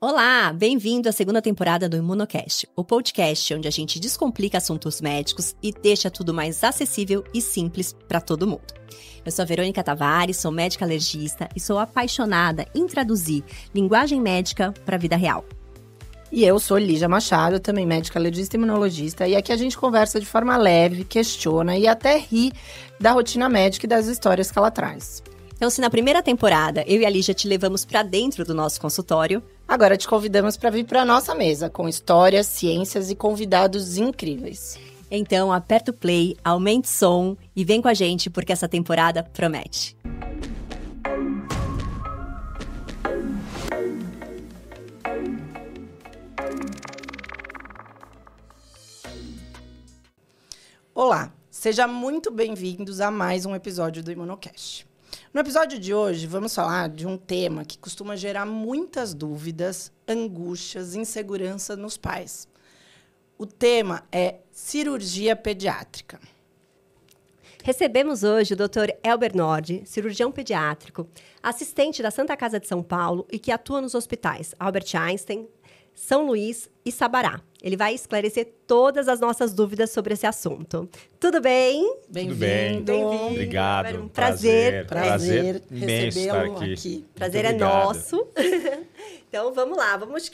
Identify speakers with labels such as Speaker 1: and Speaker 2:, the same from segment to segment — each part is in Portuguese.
Speaker 1: Olá, bem-vindo à segunda temporada do Imunocast, o podcast onde a gente descomplica assuntos médicos e deixa tudo mais acessível e simples para todo mundo. Eu sou a Verônica Tavares, sou médica alergista e sou apaixonada em traduzir linguagem médica para a vida real.
Speaker 2: E eu sou Lígia Machado, também médica alergista e imunologista, e aqui a gente conversa de forma leve, questiona e até ri da rotina médica e das histórias que ela traz.
Speaker 1: Então, se na primeira temporada eu e a Lígia te levamos para dentro do nosso consultório,
Speaker 2: agora te convidamos para vir para a nossa mesa, com histórias, ciências e convidados incríveis.
Speaker 1: Então aperta o play, aumente o som e vem com a gente porque essa temporada promete.
Speaker 2: Olá, sejam muito bem-vindos a mais um episódio do Imunocast. No episódio de hoje, vamos falar de um tema que costuma gerar muitas dúvidas, angústias e insegurança nos pais. O tema é cirurgia pediátrica.
Speaker 1: Recebemos hoje o Dr. Elber Nord, cirurgião pediátrico, assistente da Santa Casa de São Paulo e que atua nos hospitais Albert Einstein, São Luís e Sabará. Ele vai esclarecer todas as nossas dúvidas sobre esse assunto. Tudo bem?
Speaker 2: Bem-vindo.
Speaker 1: Bem-vindo.
Speaker 3: Obrigado.
Speaker 1: Um prazer
Speaker 3: imenso estar
Speaker 2: recebê-lo
Speaker 3: aqui.
Speaker 1: Prazer é nosso. Então, vamos lá. Vamos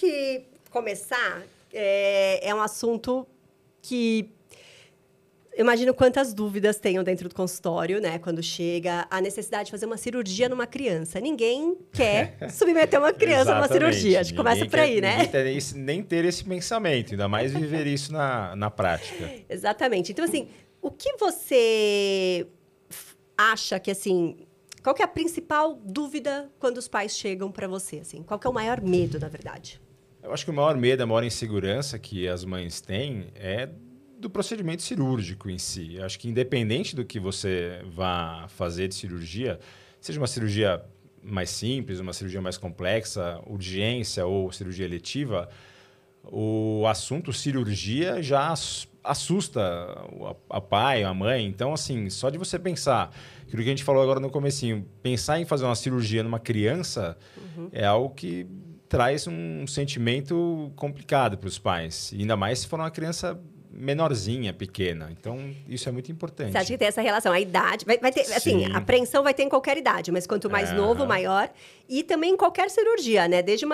Speaker 1: começar. É um assunto que eu imagino quantas dúvidas tenham dentro do consultório, né? Quando chega a necessidade de fazer uma cirurgia numa criança. Ninguém quer submeter uma criança a uma cirurgia. A gente começa por aí, né?
Speaker 3: Nem ter esse pensamento, ainda mais viver isso na prática.
Speaker 1: Exatamente. Então, assim, o que você acha que, assim... Qual que é a principal dúvida quando os pais chegam para você? Assim? Qual que é o maior medo, na verdade?
Speaker 3: Eu acho que o maior medo, a maior insegurança que as mães têm é do procedimento cirúrgico em si. Eu acho que independente do que você vá fazer de cirurgia, seja uma cirurgia mais simples, uma cirurgia mais complexa, urgência ou cirurgia eletiva, o assunto cirurgia já assusta a pai, a mãe. Então, assim, só de você pensar, aquilo que a gente falou agora no comecinho, pensar em fazer uma cirurgia numa criança é algo que traz um sentimento complicado para os pais. E ainda mais se for uma criança menorzinha, pequena. Então, isso é muito importante.
Speaker 1: Você acha que tem essa relação? A idade... Vai ter, assim, a apreensão vai ter em qualquer idade, mas quanto mais novo, maior. E também em qualquer cirurgia, né? Desde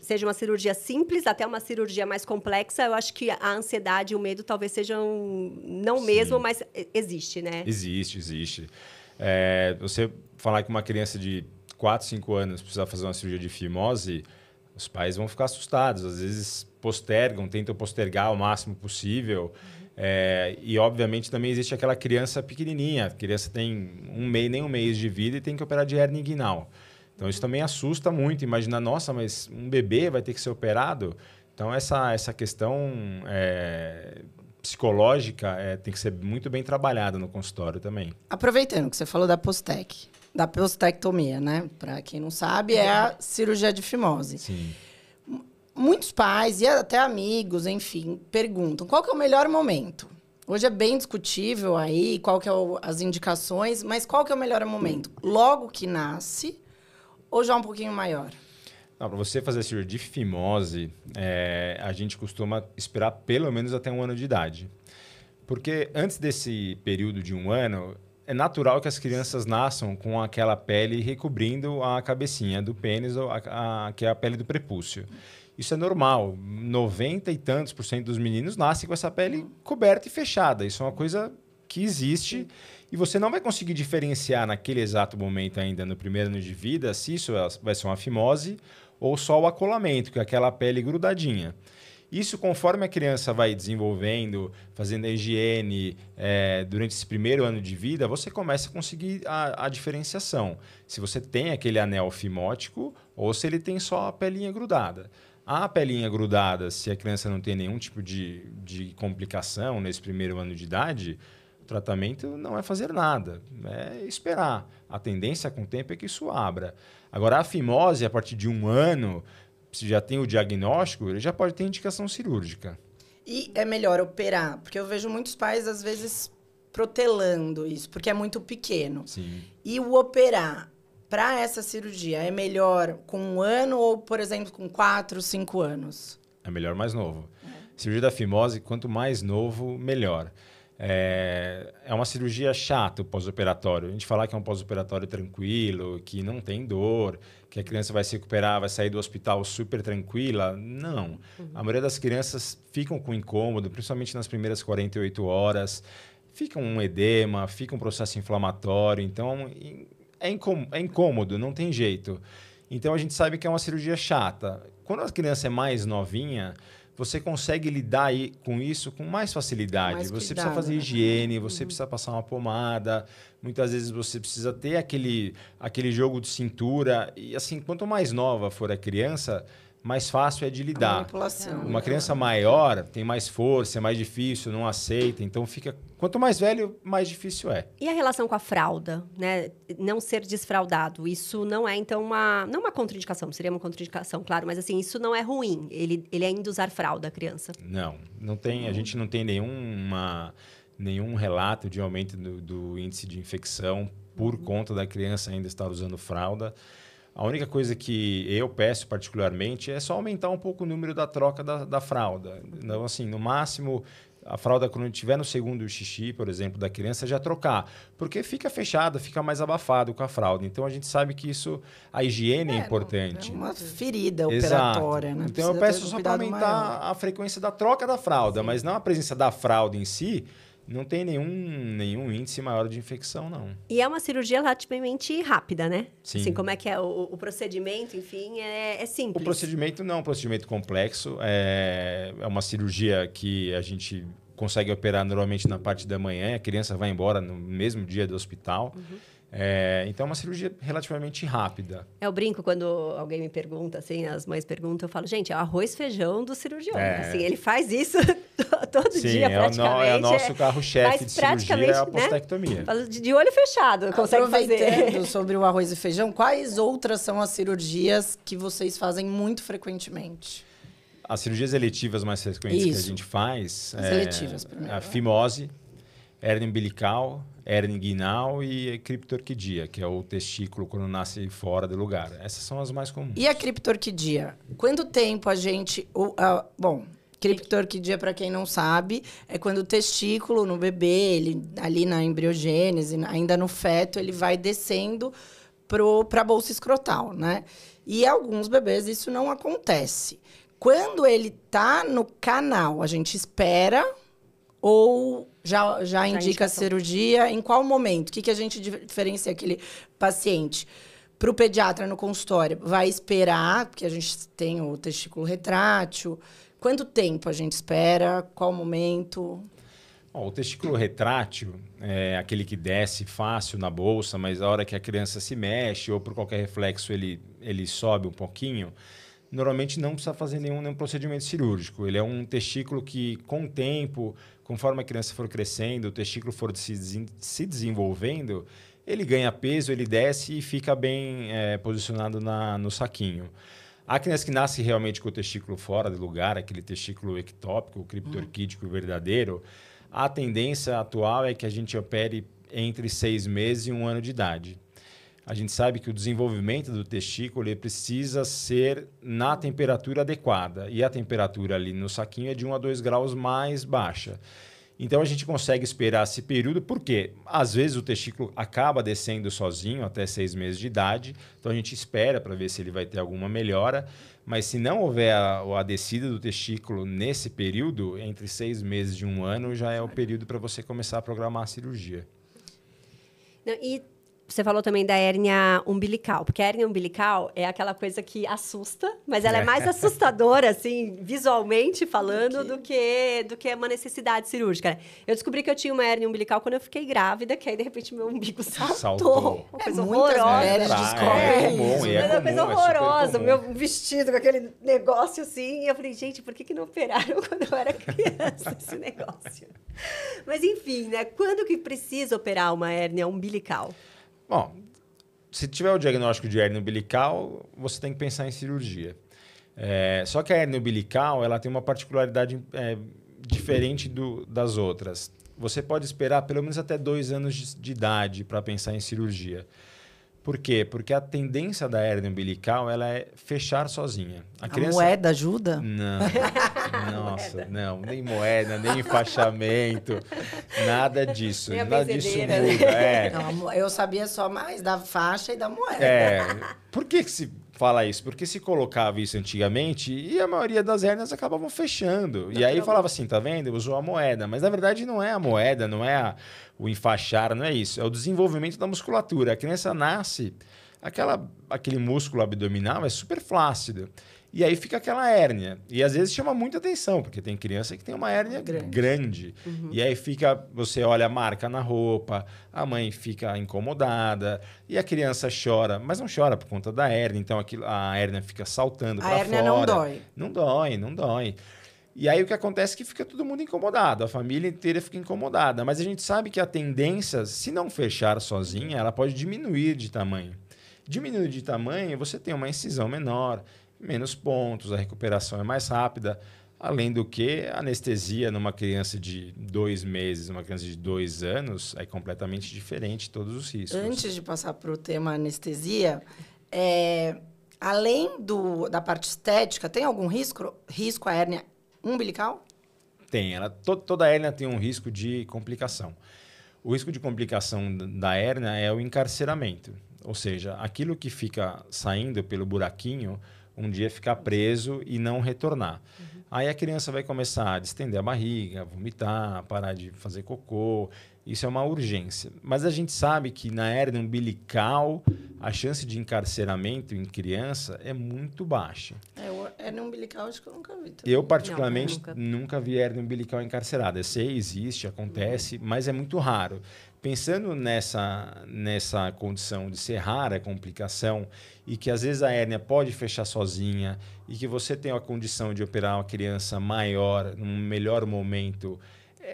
Speaker 1: seja uma cirurgia simples até uma cirurgia mais complexa, eu acho que a ansiedade e o medo talvez sejam... Não mesmo, mas existe, né?
Speaker 3: Existe. Você falar que uma criança de 4, 5 anos precisa fazer uma cirurgia de fimose, os pais vão ficar assustados. Às vezes tentam postergar o máximo possível. E, obviamente, também existe aquela criança pequenininha. A criança tem nem um mês de vida e tem que operar de hérnia inguinal. Então, isso também assusta muito. Imagina, nossa, mas um bebê vai ter que ser operado? Então, essa questão psicológica tem que ser muito bem trabalhada no consultório também.
Speaker 2: Aproveitando que você falou da postectomia, né? Para quem não sabe, é a cirurgia de fimose.
Speaker 3: Sim.
Speaker 2: Muitos pais e até amigos, enfim, perguntam qual que é o melhor momento. Hoje é bem discutível aí qual que é as indicações, mas qual que é o melhor momento? Logo que nasce ou já um pouquinho maior?
Speaker 3: Para você fazer a cirurgia de fimose, a gente costuma esperar pelo menos até 1 ano de idade. Porque antes desse período de 1 ano, é natural que as crianças nasçam com aquela pele recobrindo a cabecinha do pênis, que é a pele do prepúcio. Isso é normal. 90 e tantos % dos meninos nascem com essa pele coberta e fechada. Isso é uma coisa que existe e você não vai conseguir diferenciar naquele exato momento ainda, no primeiro ano de vida, se isso vai ser uma fimose ou só o acolamento, que é aquela pele grudadinha. Isso, conforme a criança vai desenvolvendo, fazendo a higiene durante esse primeiro ano de vida, você começa a conseguir a diferenciação. Se você tem aquele anel fimótico ou se ele tem só a pelinha grudada. A pelinha grudada, se a criança não tem nenhum tipo de complicação nesse primeiro ano de idade, o tratamento não é fazer nada, é esperar. A tendência com o tempo é que isso abra. Agora, a fimose, a partir de 1 ano, se já tem o diagnóstico, ele já pode ter indicação cirúrgica.
Speaker 2: E é melhor operar, porque eu vejo muitos pais, às vezes, protelando isso, porque é muito pequeno.
Speaker 3: Sim.
Speaker 2: E o operar, para essa cirurgia, é melhor com 1 ano ou, por exemplo, com 4, 5 anos?
Speaker 3: É melhor mais novo. Cirurgia da fimose, quanto mais novo, melhor. É uma cirurgia chata o pós-operatório. A gente falar que é um pós-operatório tranquilo, que não tem dor, que a criança vai se recuperar, vai sair do hospital super tranquila. Não. A maioria das crianças ficam com incômodo, principalmente nas primeiras 48 horas. Fica um edema, fica um processo inflamatório. Então, é incômodo, não tem jeito. Então, a gente sabe que é uma cirurgia chata. Quando a criança é mais novinha, você consegue lidar com isso com mais facilidade.
Speaker 2: Mais
Speaker 3: você
Speaker 2: cuidado,
Speaker 3: precisa fazer
Speaker 2: né?
Speaker 3: higiene, você precisa passar uma pomada. Muitas vezes você precisa ter aquele jogo de cintura. E assim, quanto mais nova for a criança, mais fácil é de lidar.
Speaker 2: Manipulação.
Speaker 3: Uma criança maior tem mais força, é mais difícil, não aceita. Então, quanto mais velho, mais difícil é.
Speaker 1: E a relação com a fralda, né? Não ser desfraldado, isso não é, então, não uma contraindicação, seria uma contraindicação, claro, mas assim, isso não é ruim, ele ainda usar fralda, a criança.
Speaker 3: Não tem, a gente não tem nenhum relato de aumento do índice de infecção por conta da criança ainda estar usando fralda. A única coisa que eu peço particularmente é só aumentar um pouco o número da troca da fralda. Então, assim, no máximo, a fralda, quando estiver no segundo xixi, por exemplo, da criança, já trocar. Porque fica fechada, fica mais abafado com a fralda. Então, a gente sabe que a higiene é importante.
Speaker 2: É uma ferida
Speaker 3: Exato.
Speaker 2: operatória, né?
Speaker 3: Então, eu peço só para aumentar a frequência da troca da fralda, mas não a presença da fralda em si. Não tem nenhum índice maior de infecção, não.
Speaker 1: E é uma cirurgia relativamente rápida, né?
Speaker 3: Sim.
Speaker 1: Assim, como é que é o procedimento, enfim, é simples.
Speaker 3: O procedimento não é um procedimento complexo. É uma cirurgia que a gente consegue operar normalmente na parte da manhã. A criança vai embora no mesmo dia do hospital. Então, é uma cirurgia relativamente rápida.
Speaker 1: Eu brinco quando alguém me pergunta, assim, as mães perguntam, eu falo, gente, é o arroz e feijão do cirurgião. Assim, ele faz isso todo dia, praticamente.
Speaker 3: É o nosso carro-chefe de cirurgia, é a postectomia.
Speaker 1: Né? De olho fechado, consegue fazer.
Speaker 2: Aproveitando sobre o arroz e feijão, quais outras são as cirurgias que vocês fazem muito frequentemente?
Speaker 3: As cirurgias eletivas mais frequentes que a gente faz...
Speaker 2: As eletivas, primeiro.
Speaker 3: A fimose, hérnia umbilical, hérnia inguinal e criptorquidia, que é o testículo quando nasce fora do lugar. Essas são as mais comuns.
Speaker 2: E a criptorquidia? Quanto tempo a gente... criptorquidia, para quem não sabe, é quando o testículo no bebê, ele ali na embriogênese, ainda no feto, ele vai descendo para a bolsa escrotal, né? E alguns bebês isso não acontece. Quando ele tá no canal, a gente espera ou já indica a cirurgia? Em qual momento? O que a gente diferencia aquele paciente? Para o pediatra no consultório, vai esperar, porque a gente tem o testículo retrátil. Quanto tempo a gente espera? Qual momento?
Speaker 3: O testículo retrátil é aquele que desce fácil na bolsa, mas a hora que a criança se mexe ou por qualquer reflexo ele sobe um pouquinho, normalmente não precisa fazer nenhum procedimento cirúrgico. Ele é um testículo que, com o tempo, conforme a criança for crescendo, o testículo for se desenvolvendo, ele ganha peso, ele desce e fica bem posicionado no saquinho. A criança que nasce realmente com o testículo fora do lugar, aquele testículo ectópico, o criptorquídeo verdadeiro, a tendência atual é que a gente opere entre 6 meses e 1 ano de idade. A gente sabe que o desenvolvimento do testículo ele precisa ser na temperatura adequada. E a temperatura ali no saquinho é de 1 a 2 graus mais baixa. Então, a gente consegue esperar esse período, porque às vezes o testículo acaba descendo sozinho até 6 meses de idade. Então, a gente espera para ver se ele vai ter alguma melhora. Mas se não houver a descida do testículo nesse período, entre 6 meses e 1 ano, já é o período para você começar a programar a cirurgia.
Speaker 1: E você falou também da hérnia umbilical, porque a hérnia umbilical é aquela coisa que assusta, mas ela é mais assustadora, assim, visualmente falando, do que uma necessidade cirúrgica. Eu descobri que eu tinha uma hérnia umbilical quando eu fiquei grávida, que aí, de repente, meu umbigo saltou. Uma coisa horrorosa.
Speaker 3: É
Speaker 1: uma coisa horrorosa. Meu vestido com aquele negócio assim. E eu falei, gente, por que não operaram quando eu era criança esse negócio? Mas, enfim, né? Quando que precisa operar uma hérnia umbilical?
Speaker 3: Bom, se tiver o diagnóstico de hérnia umbilical, você tem que pensar em cirurgia. Só que a hérnia umbilical ela tem uma particularidade diferente das outras. Você pode esperar pelo menos até 2 anos de idade para pensar em cirurgia. Por quê? Porque a tendência da hérnia umbilical ela é fechar sozinha.
Speaker 2: A moeda ajuda?
Speaker 3: Não. Nossa, não. Nem moeda, nem enfaixamento. Nada disso.
Speaker 1: Nem a
Speaker 3: Nada disso
Speaker 1: benzedeira.
Speaker 3: muda.
Speaker 2: Não, eu sabia só mais da faixa e da moeda.
Speaker 3: Por que se fala isso? Porque se colocava isso antigamente e a maioria das hérnias acabavam fechando. E aí falava assim, tá vendo? Usou a moeda. Mas na verdade não é a moeda, não é o enfaixar, não é isso. É o desenvolvimento da musculatura. A criança nasce, aquele músculo abdominal é super flácido. E aí fica aquela hérnia. E às vezes chama muita atenção, porque tem criança que tem uma hérnia grande. E aí você olha a marca na roupa, a mãe fica incomodada, e a criança chora, mas não chora por conta da hérnia, então a hérnia fica saltando para fora.
Speaker 2: A hérnia não dói.
Speaker 3: Não dói. E aí o que acontece é que fica todo mundo incomodado, a família inteira fica incomodada. Mas a gente sabe que a tendência, se não fechar sozinha, ela pode diminuir de tamanho. Diminuir de tamanho, você tem uma incisão menor, menos pontos, a recuperação é mais rápida. Além do que, a anestesia numa criança de 2 meses, uma criança de 2 anos, é completamente diferente, todos os riscos.
Speaker 2: Antes de passar para o tema anestesia, além da parte estética, tem algum risco a hérnia umbilical?
Speaker 3: Tem. Toda hérnia tem um risco de complicação. O risco de complicação da hérnia é o encarceramento. Ou seja, aquilo que fica saindo pelo buraquinho, um dia ficar preso e não retornar. Aí a criança vai começar a distender a barriga, vomitar, parar de fazer cocô. Isso é uma urgência. Mas a gente sabe que na hérnia umbilical, a chance de encarceramento em criança é muito baixa.
Speaker 2: Hérnia umbilical acho que eu nunca vi.
Speaker 3: Eu, particularmente, nunca vi hérnia umbilical encarcerada. Eu sei, existe, acontece, mas é muito raro. Pensando nessa condição de ser rara a complicação e que às vezes a hérnia pode fechar sozinha e que você tem a condição de operar uma criança maior, num melhor momento,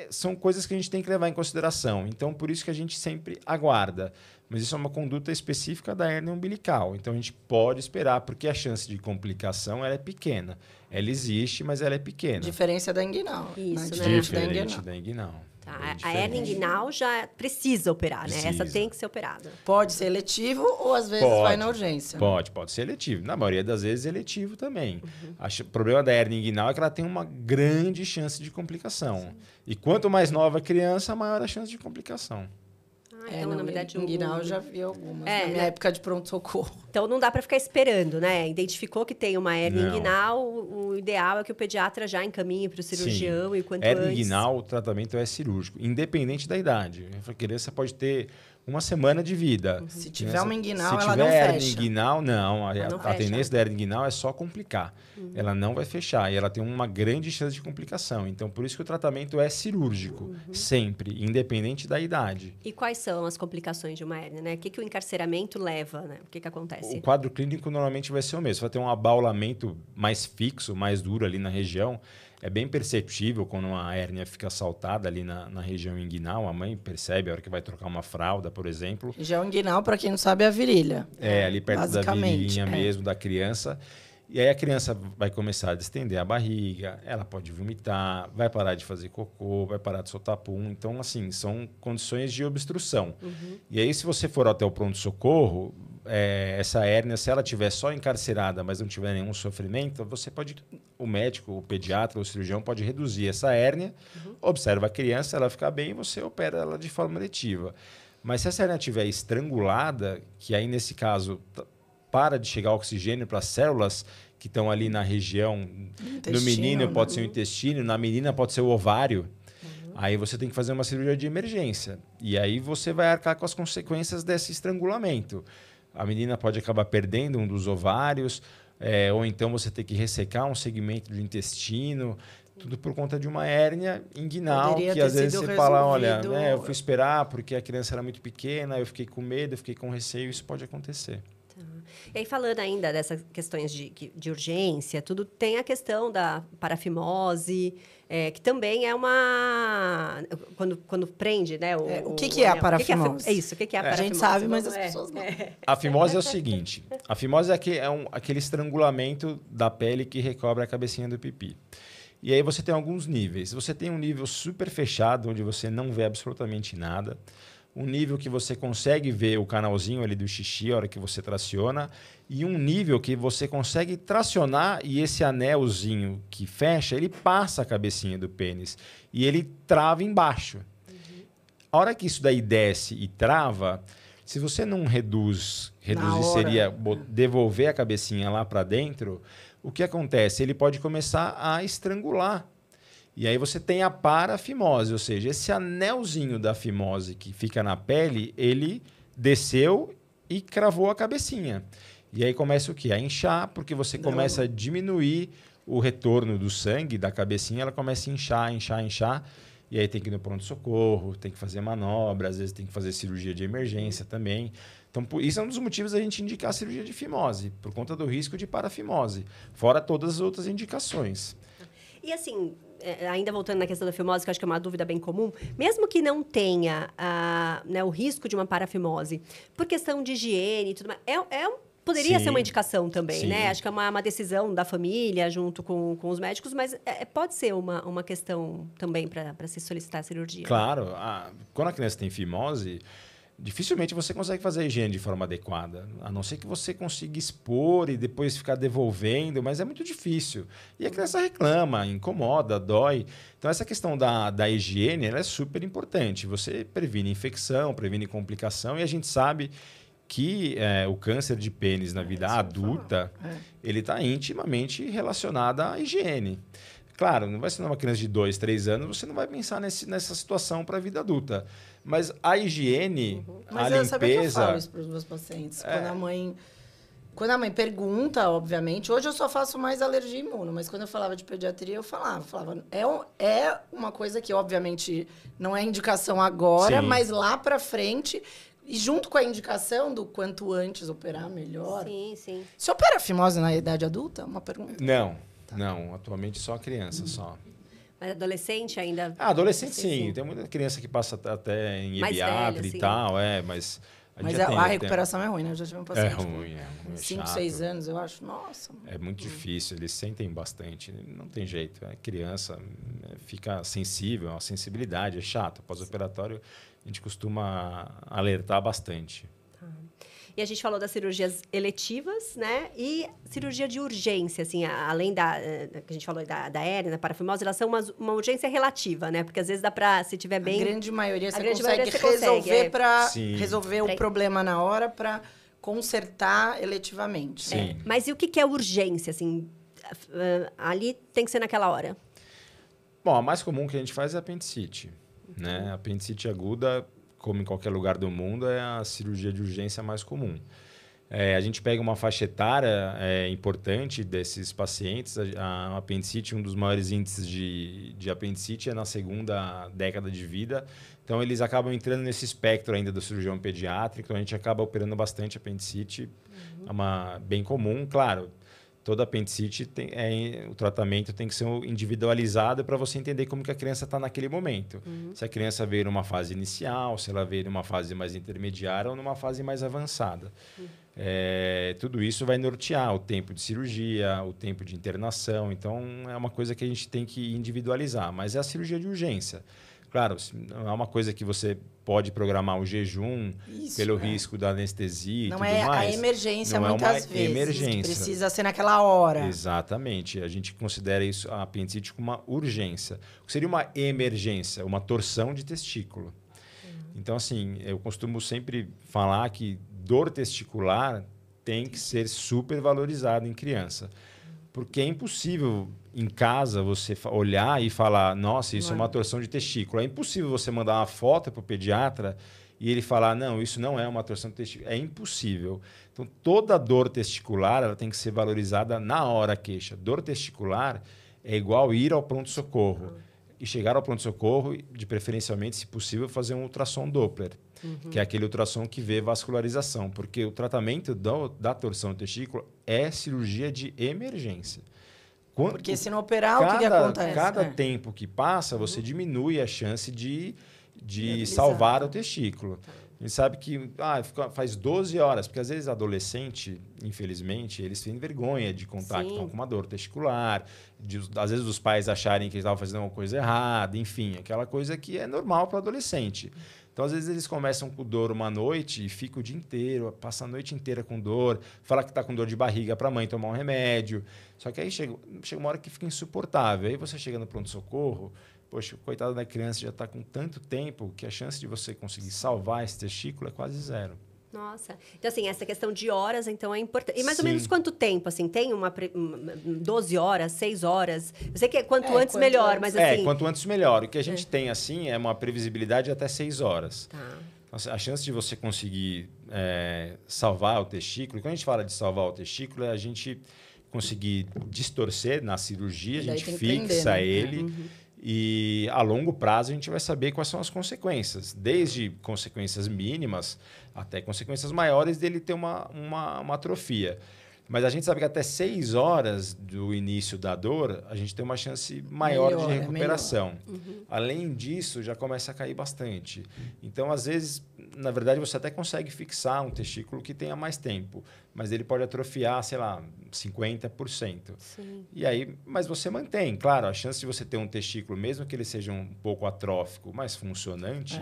Speaker 3: são coisas que a gente tem que levar em consideração. Então, por isso que a gente sempre aguarda. Mas isso é uma conduta específica da hérnia umbilical. Então, a gente pode esperar, porque a chance de complicação ela é pequena. Ela existe, mas ela é pequena.
Speaker 2: Diferença da inguinal.
Speaker 1: Isso,
Speaker 2: né?
Speaker 3: Diferente da inguinal.
Speaker 1: Tá, a hérnia inguinal já precisa operar, né? Essa tem que ser operada.
Speaker 2: Pode ser eletivo ou às vezes vai na urgência?
Speaker 3: Pode ser eletivo. Na maioria das vezes, eletivo também. O problema da hérnia inguinal é que ela tem uma grande chance de complicação. Sim. E quanto mais nova a criança, maior a chance de complicação.
Speaker 1: Então, na verdade,
Speaker 2: inguinal eu já vi algumas. Na minha época de pronto-socorro.
Speaker 1: Então, não dá para ficar esperando, né? Identificou que tem uma hérnia inguinal, o ideal é que o pediatra já encaminhe para o cirurgião e quanto antes.
Speaker 3: Hérnia inguinal, o tratamento é cirúrgico, independente da idade. A criança pode ter uma semana de vida.
Speaker 2: Se tiver uma inguinal, ela não fecha.
Speaker 3: Se tiver hérnia inguinal, não. A tendência da hérnia inguinal é só complicar. Ela não vai fechar e ela tem uma grande chance de complicação. Então, por isso que o tratamento é cirúrgico, sempre, independente da idade.
Speaker 1: E quais são as complicações de uma hérnia, né? O que o encarceramento leva, né? O que acontece?
Speaker 3: O quadro clínico normalmente vai ser o mesmo. Você vai ter um abaulamento mais fixo, mais duro ali na região. É bem perceptível quando uma hérnia fica saltada ali na região inguinal. A mãe percebe a hora que vai trocar uma fralda, por exemplo.
Speaker 2: Região inguinal, para quem não sabe, é a virilha.
Speaker 3: Ali perto da virilhinha mesmo da criança. E aí a criança vai começar a distender a barriga, ela pode vomitar, vai parar de fazer cocô, vai parar de soltar pum. Então, assim, são condições de obstrução. E aí, se você for até o pronto-socorro, essa hérnia, se ela estiver só encarcerada, mas não tiver nenhum sofrimento, o médico, o pediatra, o cirurgião pode reduzir essa hérnia, observa a criança, ela fica bem e você opera ela de forma letiva. Mas se essa hérnia estiver estrangulada, que aí nesse caso para de chegar oxigênio para as células que estão ali na região, no menino pode ser o intestino, na menina pode ser o ovário, aí você tem que fazer uma cirurgia de emergência. E aí você vai arcar com as consequências desse estrangulamento. A menina pode acabar perdendo um dos ovários, ou então você tem que ressecar um segmento do intestino, tudo por conta de uma hérnia inguinal, que às vezes você fala, olha, eu fui esperar porque a criança era muito pequena, eu fiquei com medo, eu fiquei com receio, isso pode acontecer.
Speaker 1: E aí, falando ainda dessas questões de urgência, tudo tem a questão da parafimose, que também é uma... Quando prende, né?
Speaker 2: O que é a parafimose?
Speaker 1: O que é a parafimose?
Speaker 2: A gente sabe, mas as pessoas não.
Speaker 3: A fimose é o seguinte, a fimose é aquele estrangulamento da pele que recobre a cabecinha do pipi. E aí você tem alguns níveis. Você tem um nível super fechado, onde você não vê absolutamente nada. um nível que você consegue ver o canalzinho ali do xixi a hora que você traciona, e um nível que você consegue tracionar e esse anelzinho que fecha, ele passa a cabecinha do pênis e ele trava embaixo. A hora que isso daí desce e trava, se você não reduzir seria devolver a cabecinha lá para dentro, o que acontece? Ele pode começar a estrangular. E aí você tem a parafimose, ou seja, esse anelzinho da fimose que fica na pele, ele desceu e cravou a cabecinha. E aí começa o quê? A inchar, porque você começa a diminuir o retorno do sangue da cabecinha, ela começa a inchar, inchar, inchar. E aí tem que ir no pronto-socorro, tem que fazer manobra, às vezes tem que fazer cirurgia de emergência também. Então, isso é um dos motivos da gente indicar a cirurgia de fimose, por conta do risco de parafimose, fora todas as outras indicações.
Speaker 1: E assim, ainda voltando na questão da fimose, que eu acho que é uma dúvida bem comum, mesmo que não tenha o risco de uma parafimose, por questão de higiene e tudo mais, poderia ser uma indicação também, né? Acho que é uma decisão da família junto com os médicos, mas pode ser uma questão também para se solicitar a cirurgia.
Speaker 3: Claro. Quando a criança tem fimose, dificilmente você consegue fazer a higiene de forma adequada, a não ser que você consiga expor e depois ficar devolvendo, mas é muito difícil. E a criança reclama, incomoda, dói. Então, essa questão da higiene ela é super importante. Você previne infecção, previne complicação, e a gente sabe que o câncer de pênis na vida adulta, ele está intimamente relacionado à higiene. Claro, não vai ser uma criança de 2, 3 anos, você não vai pensar nessa situação para a vida adulta. Mas a higiene, a limpeza... Mas
Speaker 2: sabe que eu falo isso para os meus pacientes? Quando a mãe pergunta, obviamente, hoje eu só faço mais alergia imuno, mas quando eu falava de pediatria, eu falava, é uma coisa que, obviamente, não é indicação agora, mas lá para frente... E junto com a indicação do quanto antes operar, melhor.
Speaker 1: Sim, sim.
Speaker 2: Você opera fimose na idade adulta? Uma pergunta.
Speaker 3: Não. Atualmente só criança, só.
Speaker 1: Mas adolescente ainda?
Speaker 3: Adolescente sim. Tem muita criança que passa até em ebiatra e tal, mas...
Speaker 2: Mas a recuperação é ruim, né? Eu já tive um paciente.
Speaker 3: É ruim.
Speaker 2: 5, 6 anos, eu acho. Nossa.
Speaker 3: É muito difícil, eles sentem bastante. Não tem jeito. A criança fica sensível, a sensibilidade é chato. Pós-operatório, a gente costuma alertar bastante.
Speaker 1: Tá. E a gente falou das cirurgias eletivas, né? E cirurgia de urgência, assim, além da que a gente falou da hérnia, da parafimose, elas são uma urgência relativa, né? Porque às vezes dá para, se tiver bem...
Speaker 2: A grande maioria você consegue resolver para resolver o problema na hora, para consertar eletivamente.
Speaker 3: Sim.
Speaker 1: Mas e o que é urgência, assim? Ali tem que ser naquela hora.
Speaker 3: Bom, a mais comum que a gente faz é a apendicite, né? A apendicite aguda, como em qualquer lugar do mundo, é a cirurgia de urgência mais comum. A gente pega uma faixa etária importante desses pacientes. A apendicite, um dos maiores índices de apendicite é na segunda década de vida. Então, eles acabam entrando nesse espectro ainda do cirurgião pediátrico. Então, a gente acaba operando bastante apendicite. É bem comum, claro. Toda apendicite, o tratamento tem que ser individualizado para você entender como que a criança está naquele momento. Se a criança veio numa fase inicial, se ela veio numa fase mais intermediária ou numa fase mais avançada. Tudo isso vai nortear o tempo de cirurgia, o tempo de internação. Então, é uma coisa que a gente tem que individualizar. Mas é a cirurgia de urgência. Claro, não é uma coisa que você pode programar o jejum pelo risco da anestesia e tudo mais.
Speaker 2: Não é a emergência muitas vezes.
Speaker 3: Emergência.
Speaker 2: Precisa ser naquela hora.
Speaker 3: Exatamente. A gente considera isso, a apendicite, como uma urgência. O que seria uma emergência? Uma torção de testículo. Então, assim, eu costumo sempre falar que dor testicular tem que ser super valorizada em criança. Porque é impossível, em casa, você olhar e falar, nossa, isso é uma torção de testículo. É impossível você mandar uma foto para o pediatra e ele falar, não, isso não é uma torção de testículo. É impossível. Então, toda dor testicular ela tem que ser valorizada na hora a queixa. Dor testicular é igual ir ao pronto-socorro. E chegar ao pronto-socorro, de preferencialmente, se possível, fazer um ultrassom Doppler, que é aquele ultrassom que vê vascularização, porque o tratamento da torção do testículo é cirurgia de emergência.
Speaker 2: Porque se não operar, o que acontece?
Speaker 3: Cada tempo que passa, você diminui a chance de salvar o testículo. A gente sabe que faz 12 horas, porque às vezes adolescente, infelizmente, eles têm vergonha de contar que estão com uma dor testicular, às vezes os pais acharem que eles estavam fazendo alguma coisa errada, enfim, aquela coisa que é normal para o adolescente. Então, às vezes, eles começam com dor uma noite e ficam o dia inteiro, passa a noite inteira com dor, fala que está com dor de barriga para a mãe tomar um remédio. Só que aí chega uma hora que fica insuportável. Aí você chega no pronto-socorro, poxa, coitado da criança já está com tanto tempo que a chance de você conseguir salvar esse testículo é quase zero.
Speaker 1: Nossa. Então, assim, essa questão de horas, então, é importante. E mais ou
Speaker 3: Sim.
Speaker 1: menos quanto tempo, assim? Tem 12 horas, 6 horas? Eu sei que é quanto antes, melhor, mas assim...
Speaker 3: quanto antes, melhor. O que a gente tem, assim, é uma previsibilidade de até 6 horas.
Speaker 1: Tá.
Speaker 3: A chance de você conseguir salvar o testículo, e quando a gente fala de salvar o testículo, é a gente conseguir distorcer na cirurgia, a gente fixa ele... E a longo prazo a gente vai saber quais são as consequências, desde consequências mínimas até consequências maiores dele ter uma atrofia. Mas a gente sabe que até 6 horas do início da dor, a gente tem uma chance maior de recuperação. Além disso, já começa a cair bastante. Então, às vezes, na verdade, você até consegue fixar um testículo que tenha mais tempo, mas ele pode atrofiar, sei lá, 50%.
Speaker 1: Sim.
Speaker 3: E aí, mas você mantém, claro, a chance de você ter um testículo, mesmo que ele seja um pouco atrófico, mas funcionante,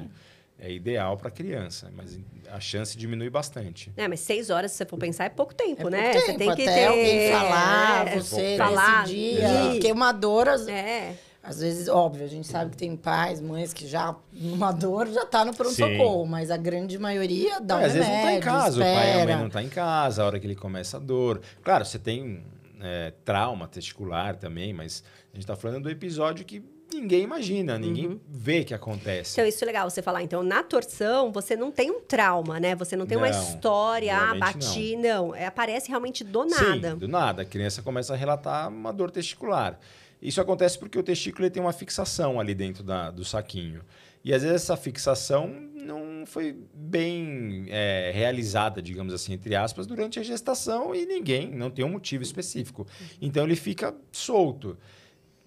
Speaker 3: é ideal para a criança, mas a chance diminui bastante.
Speaker 1: Mas 6 horas, se você for pensar, é pouco tempo,
Speaker 2: É
Speaker 1: né?
Speaker 2: pouco
Speaker 1: você
Speaker 2: tempo,
Speaker 1: tem que
Speaker 2: até
Speaker 1: ter...
Speaker 2: alguém falar, você
Speaker 1: falar,
Speaker 2: nesse dia, porque uma dor...
Speaker 1: É.
Speaker 2: Às vezes, óbvio, a gente sabe que tem pais, mães que já, numa dor, já tá no pronto-socorro, mas a grande maioria dá um
Speaker 3: às
Speaker 2: remédio,
Speaker 3: vezes não tá em casa,
Speaker 2: espera.
Speaker 3: o pai e a mãe não tá em casa, a hora que ele começa a dor. Claro, você tem trauma testicular também, mas a gente tá falando do episódio que ninguém imagina, ninguém vê que acontece.
Speaker 1: Então, isso é legal você falar. Então, na torção, você não tem um trauma, né? Você não tem uma história, bati, não. Aparece realmente do nada.
Speaker 3: Sim, do nada. A criança começa a relatar uma dor testicular. Isso acontece porque o testículo ele tem uma fixação ali dentro do saquinho. E, às vezes, essa fixação não foi bem realizada, digamos assim, entre aspas, durante a gestação e não tem um motivo específico. Então, ele fica solto.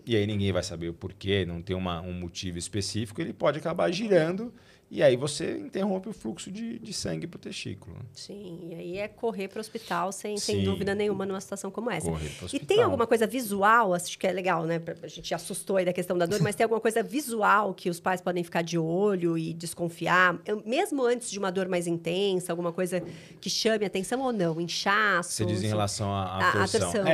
Speaker 3: E aí ninguém vai saber o porquê, não tem um motivo específico, ele pode acabar girando e aí você interrompe o fluxo de sangue para o testículo.
Speaker 1: Sim, e aí é correr para o hospital sem dúvida nenhuma numa situação como essa.
Speaker 3: Correr pro hospital.
Speaker 1: E tem alguma coisa visual, acho que é legal, né? A gente assustou aí da questão da dor, mas tem alguma coisa visual que os pais podem ficar de olho e desconfiar, mesmo antes de uma dor mais intensa, alguma coisa que chame atenção ou não? Inchaço?
Speaker 3: Você diz em relação à torção.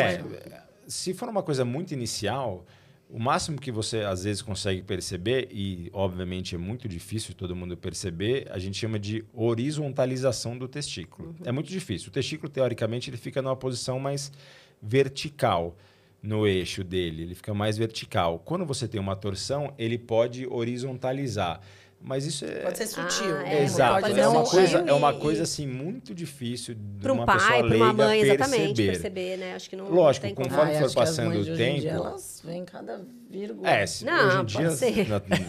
Speaker 3: Se for uma coisa muito inicial, o máximo que você, às vezes, consegue perceber, e, obviamente, é muito difícil todo mundo perceber, a gente chama de horizontalização do testículo. É muito difícil. O testículo, teoricamente, ele fica numa posição mais vertical no eixo dele. Ele fica mais vertical. Quando você tem uma torção, ele pode horizontalizar. Mas isso
Speaker 2: pode ser sutil.
Speaker 3: Exato.
Speaker 2: Pode
Speaker 3: É uma coisa assim muito difícil de uma pessoa
Speaker 1: pai,
Speaker 3: leiga
Speaker 1: para uma mãe,
Speaker 3: perceber.
Speaker 1: exatamente, perceber, né? Acho que não.
Speaker 3: Lógico,
Speaker 1: não tem
Speaker 3: conforme for passando o tempo.
Speaker 2: Hoje em dia, elas veem cada vírgula.
Speaker 3: Hoje em dia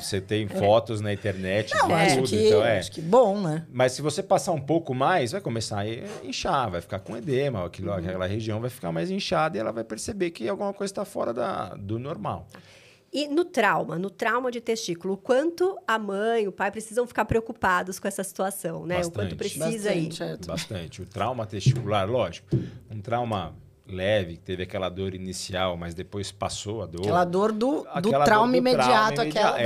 Speaker 3: você tem fotos na internet,
Speaker 2: não, acho que bom, né?
Speaker 3: Mas se você passar um pouco mais, vai começar a inchar, vai ficar com edema, aquela região vai ficar mais inchada e ela vai perceber que alguma coisa está fora do normal.
Speaker 1: E no trauma de testículo, o quanto a mãe, o pai precisam ficar preocupados com essa situação, né?
Speaker 3: Bastante,
Speaker 1: o quanto precisa ir.
Speaker 3: Bastante. O trauma testicular, lógico, um trauma leve, que teve aquela dor inicial, mas depois passou a dor.
Speaker 2: Aquela dor do trauma imediato, aquela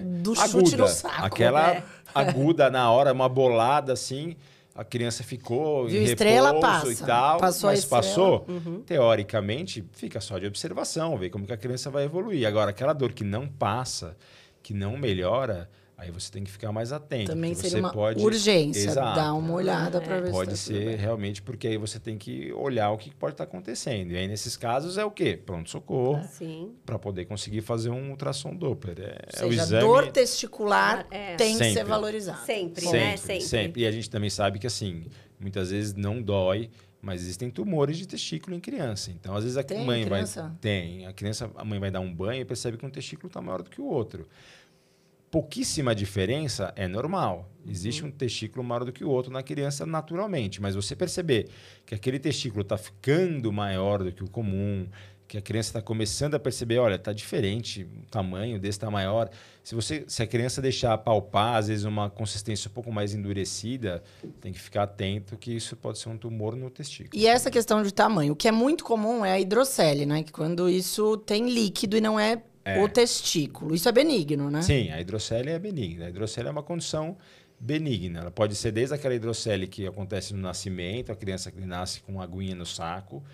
Speaker 2: do chute no saco.
Speaker 3: Aquela aguda na hora, uma bolada assim... A criança ficou em repouso e tal, mas passou, teoricamente, fica só de observação, ver como que a criança vai evoluir. Agora, aquela dor que não passa, que não melhora, aí você tem que ficar mais atento.
Speaker 2: Também seria uma
Speaker 3: urgência,
Speaker 2: dar uma olhada para ver se
Speaker 3: pode ser realmente, porque aí você tem que olhar o que pode estar acontecendo. E aí, nesses casos, é o quê? Pronto-socorro, para poder conseguir fazer um ultrassom Doppler.
Speaker 2: Ou seja, a dor testicular tem que ser valorizada.
Speaker 1: Sempre, né? Sempre.
Speaker 3: E a gente também sabe que, assim, muitas vezes não dói, mas existem tumores de testículo em criança. Então, às vezes, a mãe a mãe vai dar um banho e percebe que um testículo está maior do que o outro. Pouquíssima diferença é normal. Existe um testículo maior do que o outro na criança naturalmente, mas você perceber que aquele testículo está ficando maior do que o comum, que a criança está começando a perceber, olha, está diferente, o tamanho desse está maior. Se a criança deixar palpar, às vezes, uma consistência um pouco mais endurecida, tem que ficar atento que isso pode ser um tumor no testículo.
Speaker 2: E essa questão de tamanho, o que é muito comum é a hidrocele, né? Que quando isso tem líquido e não é o testículo. Isso é benigno, né?
Speaker 3: Sim, a hidrocele é benigna. A hidrocele é uma condição benigna. Ela pode ser desde aquela hidrocele que acontece no nascimento, a criança que nasce com uma aguinha no saco.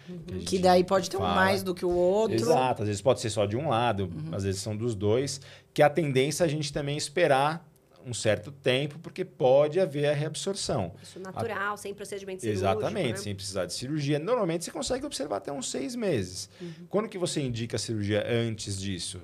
Speaker 2: Que daí pode ter um mais do que o outro.
Speaker 3: Exato, às vezes pode ser só de um lado, às vezes são dos dois, que a tendência é a gente também esperar um certo tempo, porque pode haver a reabsorção.
Speaker 1: Isso natural, sem procedimento cirúrgico.
Speaker 3: Exatamente,
Speaker 1: né?
Speaker 3: sem precisar de cirurgia. Normalmente você consegue observar até uns 6 meses. Quando que você indica a cirurgia antes disso?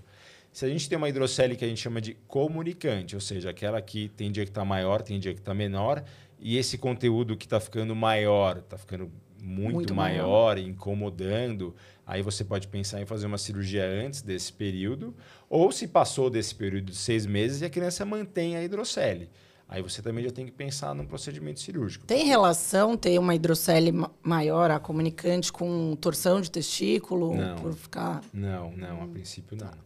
Speaker 3: Se a gente tem uma hidrocele que a gente chama de comunicante, ou seja, aquela que tem dia que está maior, tem dia que está menor, e esse conteúdo que está ficando maior, está ficando muito maior, incomodando, aí você pode pensar em fazer uma cirurgia antes desse período, ou se passou desse período de 6 meses e a criança mantém a hidrocele. Aí você também já tem que pensar num procedimento cirúrgico.
Speaker 2: Tem relação ter uma hidrocele maior, a comunicante, com torção de testículo?
Speaker 3: Não.
Speaker 2: Por ficar...
Speaker 3: Não, a princípio não.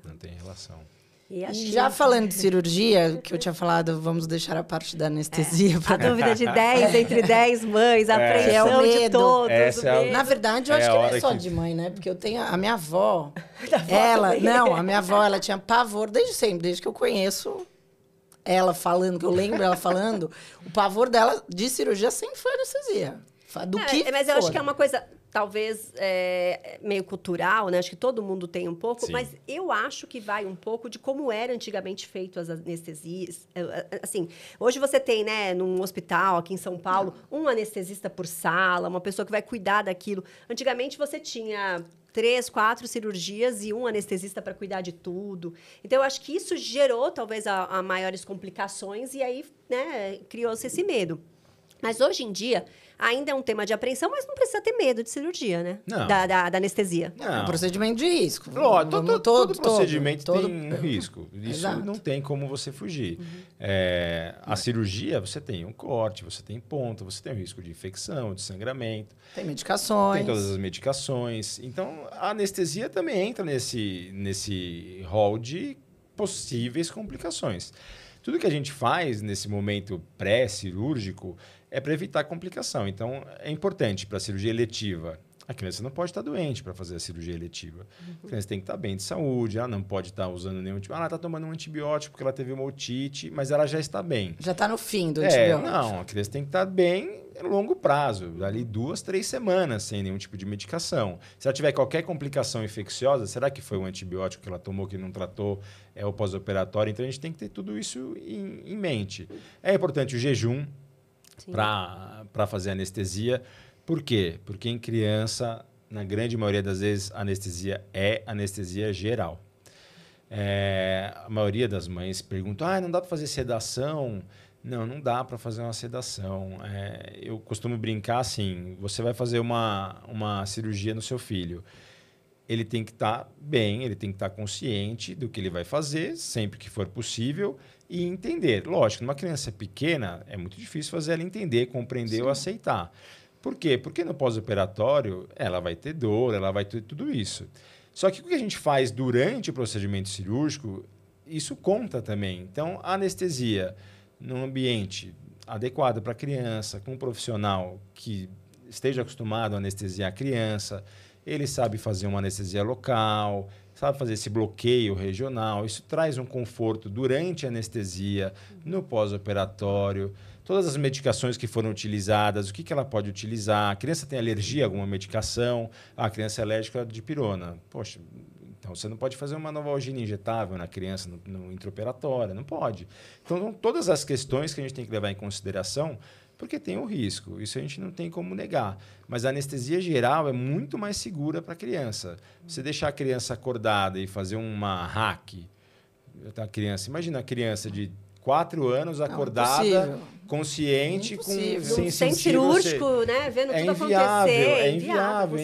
Speaker 3: Não tem relação.
Speaker 1: E
Speaker 2: E já falando de cirurgia, que eu tinha falado, vamos deixar a parte da anestesia.
Speaker 1: A dúvida de 10 entre 10 mães, a apreensão
Speaker 2: É o
Speaker 1: de
Speaker 2: medo.
Speaker 1: todos.
Speaker 3: Essa é a-
Speaker 2: Na verdade, eu
Speaker 3: É
Speaker 2: acho
Speaker 3: a
Speaker 2: que não é
Speaker 3: hora
Speaker 2: só
Speaker 3: que-
Speaker 2: de mãe, né? Porque eu tenho a minha avó,
Speaker 1: também.
Speaker 2: a minha avó, ela tinha pavor desde sempre, desde que eu conheço ela falando, que eu lembro ela falando, o pavor dela de cirurgia sempre foi anestesia. Do que
Speaker 1: Mas eu acho
Speaker 2: for.
Speaker 1: que é uma coisa, talvez, meio cultural, né? Acho que todo mundo tem um pouco,
Speaker 3: Sim.
Speaker 1: mas eu acho que vai um pouco de como era antigamente feito as anestesias. Assim, hoje você tem, né, num hospital aqui em São Paulo, um anestesista por sala, uma pessoa que vai cuidar daquilo. Antigamente você tinha 3, 4 cirurgias e um anestesista para cuidar de tudo. Então, eu acho que isso gerou, talvez, a maiores complicações e aí, né, criou-se esse medo. Mas hoje em dia, ainda é um tema de apreensão, mas não precisa ter medo de cirurgia, né?
Speaker 3: Não.
Speaker 1: Da anestesia.
Speaker 2: É um procedimento de risco.
Speaker 3: Lógico, todo procedimento
Speaker 2: todo-
Speaker 3: tem um risco. Isso
Speaker 2: Exato.
Speaker 3: não tem como você fugir. A cirurgia, você tem um corte, você tem ponto, você tem o risco de infecção, de sangramento,
Speaker 2: Tem medicações.
Speaker 3: tem todas as medicações. Então, a anestesia também entra nesse rol de possíveis complicações. Tudo que a gente faz nesse momento pré-cirúrgico é para evitar complicação. Então, é importante para a cirurgia eletiva. A criança não pode estar doente para fazer a cirurgia eletiva. A criança tem que estar bem de saúde, ela não pode estar usando nenhum antibiótico. Ela está tomando um antibiótico porque ela teve uma otite, mas ela já está bem.
Speaker 2: Já está no fim do antibiótico.
Speaker 3: Não, a criança tem que estar bem a longo prazo, ali 2, 3 semanas sem nenhum tipo de medicação. Se ela tiver qualquer complicação infecciosa, será que foi um antibiótico que ela tomou que não tratou, é o pós-operatório? Então a gente tem que ter tudo isso em mente. É importante o jejum para fazer anestesia. Por quê? Porque em criança, na grande maioria das vezes, a anestesia é anestesia geral. A maioria das mães perguntam, não dá para fazer sedação? Não dá para fazer uma sedação. Eu costumo brincar assim, você vai fazer uma cirurgia no seu filho. Ele tem que estar bem, ele tem que estar consciente do que ele vai fazer, sempre que for possível, e entender. Lógico, numa criança pequena, é muito difícil fazer ela entender, compreender ou aceitar. Por quê? Porque no pós-operatório, ela vai ter dor, ela vai ter tudo isso. Só que o que a gente faz durante o procedimento cirúrgico, isso conta também. Então, a anestesia num ambiente adequado para a criança, com um profissional que esteja acostumado a anestesiar a criança, ele sabe fazer uma anestesia local, sabe fazer esse bloqueio regional. Isso traz um conforto durante a anestesia, no pós-operatório. Todas as medicações que foram utilizadas, o que ela pode utilizar. A criança tem alergia a alguma medicação? A criança é alérgica à dipirona. Poxa, então você não pode fazer uma novalgina injetável na criança no intraoperatório, não pode. Então, são todas as questões que a gente tem que levar em consideração, porque tem o risco. Isso a gente não tem como negar. Mas a anestesia geral é muito mais segura para a criança. Você deixar a criança acordada e fazer uma hack, imagina a criança de 4 anos acordada, consciente,
Speaker 2: Impossível.
Speaker 1: Sem cirúrgico, né? Vendo tudo acontecer.
Speaker 3: É inviável.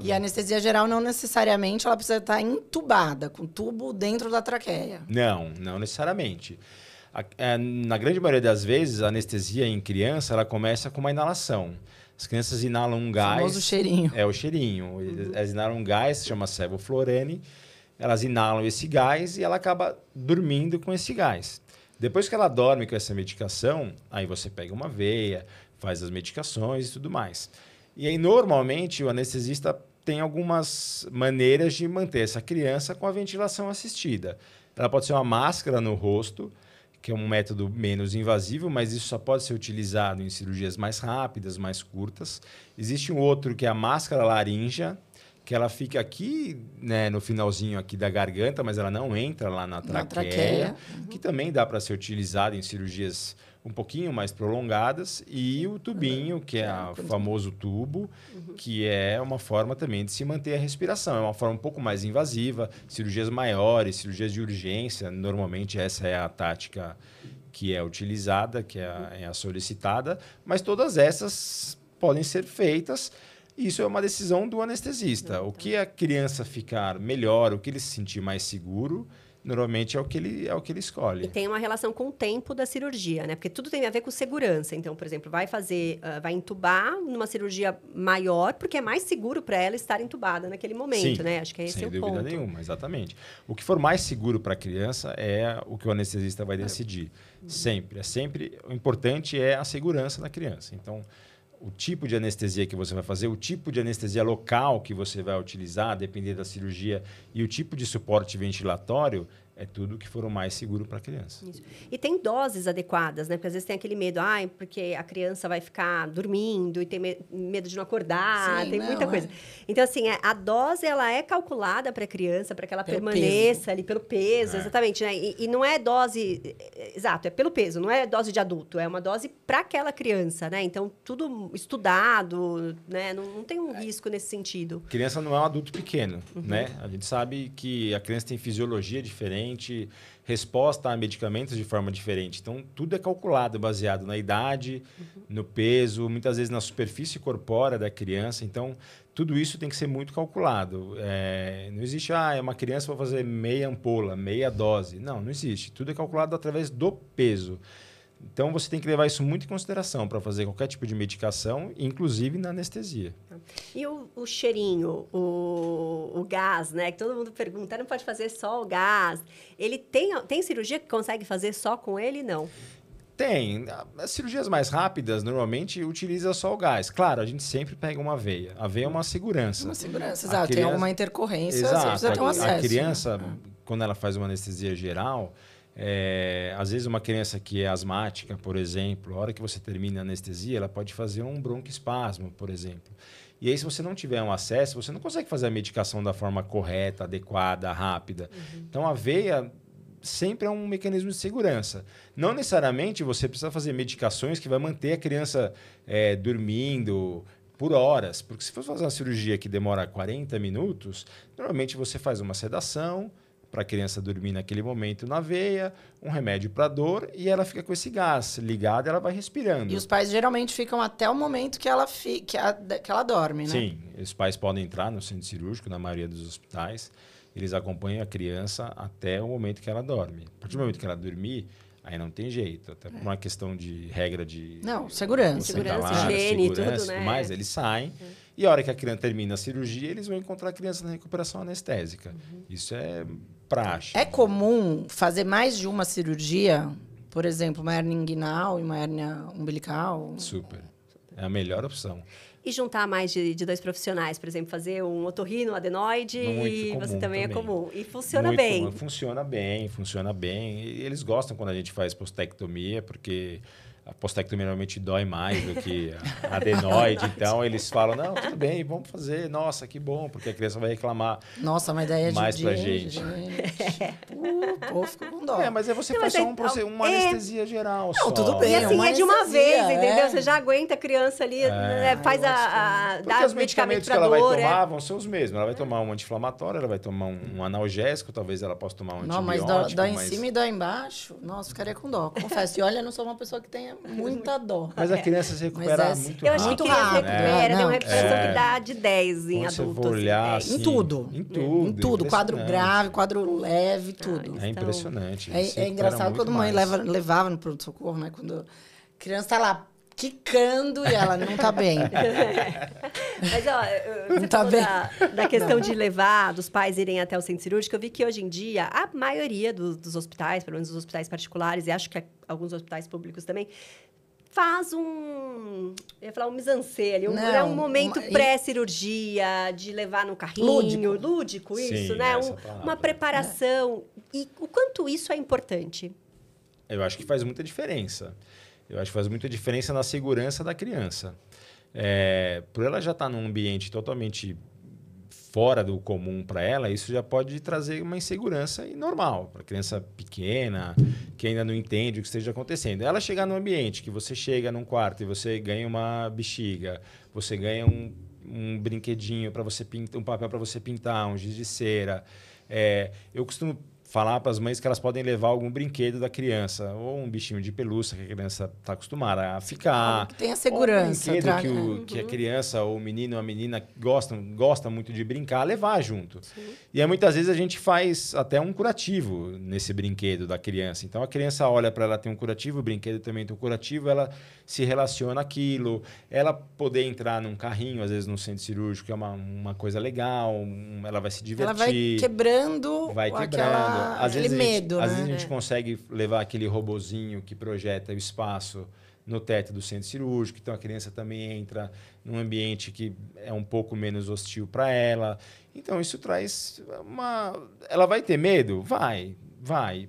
Speaker 2: E a anestesia geral não necessariamente ela precisa estar entubada, com tubo dentro da traqueia.
Speaker 3: Não necessariamente. Na grande maioria das vezes, a anestesia em criança ela começa com uma inalação. As crianças inalam um gás. O
Speaker 2: famoso cheirinho.
Speaker 3: É o cheirinho. Elas inalam um gás, se chama sevoflurane. Elas inalam esse gás e ela acaba dormindo com esse gás. Depois que ela dorme com essa medicação, aí você pega uma veia, faz as medicações e tudo mais. E aí, normalmente, o anestesista tem algumas maneiras de manter essa criança com a ventilação assistida. Ela pode ser uma máscara no rosto, que é um método menos invasivo, mas isso só pode ser utilizado em cirurgias mais rápidas, mais curtas. Existe um outro que é a máscara laríngea, que ela fica aqui, né, no finalzinho aqui da garganta, mas ela não entra lá na traqueia. Que também dá para ser utilizado em cirurgias um pouquinho mais prolongadas. E o tubinho, que é o famoso tubo, que é uma forma também de se manter a respiração. É uma forma um pouco mais invasiva, cirurgias maiores, cirurgias de urgência. Normalmente essa é a tática que é utilizada, que é a solicitada, mas todas essas podem ser feitas. Isso é uma decisão do anestesista. O que a criança ficar melhor, o que ele se sentir mais seguro, normalmente é o que ele escolhe.
Speaker 1: E tem uma relação com o tempo da cirurgia, né? Porque tudo tem a ver com segurança. Então, por exemplo, vai entubar numa cirurgia maior, porque é mais seguro para ela estar entubada naquele momento,
Speaker 3: Sim,
Speaker 1: né? Acho que esse é o ponto.
Speaker 3: Sem dúvida nenhuma, exatamente. O que for mais seguro para a criança é o que o anestesista vai decidir. Sempre. O importante é a segurança da criança. Então, o tipo de anestesia que você vai fazer, o tipo de anestesia local que você vai utilizar, depender da cirurgia, e o tipo de suporte ventilatório, é tudo que for o mais seguro para a criança.
Speaker 1: Isso. E tem doses adequadas, né? Porque às vezes tem aquele medo, porque a criança vai ficar dormindo e tem medo de não acordar, tem muita coisa. Então, assim, a dose, ela é calculada para a criança, para que ela permaneça ali pelo peso, exatamente, né? E não é dose... Exato, é pelo peso, não é dose de adulto, é uma dose para aquela criança, né? Então, tudo estudado, né? Não tem um risco nesse sentido.
Speaker 3: Criança não é um adulto pequeno, né? A gente sabe que a criança tem fisiologia diferente, resposta a medicamentos de forma diferente. Então, tudo é calculado baseado na idade, no peso, muitas vezes na superfície corpórea da criança. Então, tudo isso tem que ser muito calculado. Não existe, é uma criança vai fazer meia ampola, meia dose. Não existe. Tudo é calculado através do peso. Então, você tem que levar isso muito em consideração para fazer qualquer tipo de medicação, inclusive na anestesia.
Speaker 1: E o cheirinho, o gás, né? Que todo mundo pergunta, não pode fazer só o gás. Ele tem cirurgia que consegue fazer só com ele? Não.
Speaker 3: Tem. As cirurgias mais rápidas, normalmente, utiliza só o gás. Claro, a gente sempre pega uma veia. A veia é uma segurança.
Speaker 2: Uma segurança, exato. Tem alguma intercorrência, você precisa ter um acesso.
Speaker 3: A criança, quando ela faz uma anestesia geral... às vezes uma criança que é asmática, por exemplo, a hora que você termina a anestesia, ela pode fazer um broncoespasmo, por exemplo. E aí, se você não tiver um acesso, você não consegue fazer a medicação da forma correta, adequada, rápida. Então, a veia sempre é um mecanismo de segurança. Não necessariamente você precisa fazer medicações que vai manter a criança dormindo por horas. Porque se for fazer uma cirurgia que demora 40 minutos, normalmente você faz uma sedação para a criança dormir naquele momento na veia, um remédio para dor, e ela fica com esse gás ligado e ela vai respirando.
Speaker 2: E os pais geralmente ficam até o momento que ela dorme, né?
Speaker 3: Sim, os pais podem entrar no centro cirúrgico, na maioria dos hospitais, eles acompanham a criança até o momento que ela dorme. A partir do momento que ela dormir, aí não tem jeito, até por uma questão de regra de...
Speaker 2: Segurança.
Speaker 1: Segurança, higiene, tudo, né?
Speaker 3: Mas eles saem, e a hora que a criança termina a cirurgia, eles vão encontrar a criança na recuperação anestésica. Isso é praxe.
Speaker 2: É comum fazer mais de uma cirurgia? Por exemplo, uma hérnia inguinal e uma hérnia umbilical?
Speaker 3: Super. É a melhor opção.
Speaker 1: E juntar mais de dois profissionais, por exemplo, fazer um otorrino, um adenoide, e você também é comum. E funciona
Speaker 3: muito
Speaker 1: bem.
Speaker 3: Comum. Funciona bem. E eles gostam quando a gente faz postectomia, porque a postectomia normalmente dói mais do que a adenoide. Então, eles falam, não, tudo bem, vamos fazer. Nossa, que bom, porque a criança vai reclamar.
Speaker 2: Nossa, uma ideia
Speaker 3: mais pra gente.
Speaker 2: Pô, fico com dó.
Speaker 3: Mas aí você faz só uma anestesia geral.
Speaker 2: Não, tudo bem.
Speaker 1: E assim, é de uma vez, entendeu? Você já aguenta a criança ali, faz
Speaker 3: dá os medicamentos que ela vai tomar vão ser os mesmos. Ela vai tomar um anti-inflamatório, ela vai tomar um analgésico, talvez ela possa tomar um antibiótico.
Speaker 2: Não, mas dói em cima e dói embaixo. Nossa, ficaria com dó, confesso. E olha, eu não sou uma pessoa que tenha muita dó.
Speaker 3: Mas a criança se recupera muito rápido.
Speaker 1: Eu achei que recupera, tem uma recuperação que dá de 10 em adultos.
Speaker 3: Você for olhar, assim,
Speaker 2: em tudo.
Speaker 3: Em tudo.
Speaker 2: Quadro grave, quadro leve, tudo.
Speaker 3: É impressionante.
Speaker 2: É engraçado quando a mãe levava no pronto-socorro, né? Quando a criança tá lá quicando e ela não tá bem.
Speaker 1: Mas, ó, você falou da questão de levar, dos pais irem até o centro cirúrgico. Eu vi que hoje em dia, a maioria dos hospitais, pelo menos os hospitais particulares, e acho que alguns hospitais públicos também, faz eu ia falar um mise-en-scène ali, um momento pré-cirurgia, de levar no carrinho. Lúdico isso,
Speaker 3: sim,
Speaker 1: né? Uma preparação. E o quanto isso é importante?
Speaker 3: Eu acho que faz muita diferença. Eu acho que faz muita diferença na segurança da criança. Por ela já estar num ambiente totalmente fora do comum para ela, isso já pode trazer uma insegurança normal para a criança pequena, que ainda não entende o que esteja acontecendo. Ela chegar num ambiente que você chega num quarto e você ganha uma bexiga, você ganha um brinquedinho para você pintar, um papel para você pintar, um giz de cera. Eu costumo falar para as mães que elas podem levar algum brinquedo da criança, ou um bichinho de pelúcia que a criança está acostumada a ficar.
Speaker 2: Que tenha segurança.
Speaker 3: Ou um brinquedo que a criança, ou o menino ou a menina gosta muito de brincar, levar junto. Sim. E aí, muitas vezes a gente faz até um curativo nesse brinquedo da criança. Então a criança olha para ela, tem um curativo, o brinquedo também tem um curativo, ela se relaciona aquilo, ela poder entrar num carrinho, às vezes no centro cirúrgico, é uma coisa legal, ela vai se divertir.
Speaker 2: Ela vai quebrando. Aquele medo,
Speaker 3: Às vezes a gente consegue levar aquele robozinho que projeta o espaço no teto do centro cirúrgico, então a criança também entra num ambiente que é um pouco menos hostil para ela. Então isso traz Ela vai ter medo? Vai,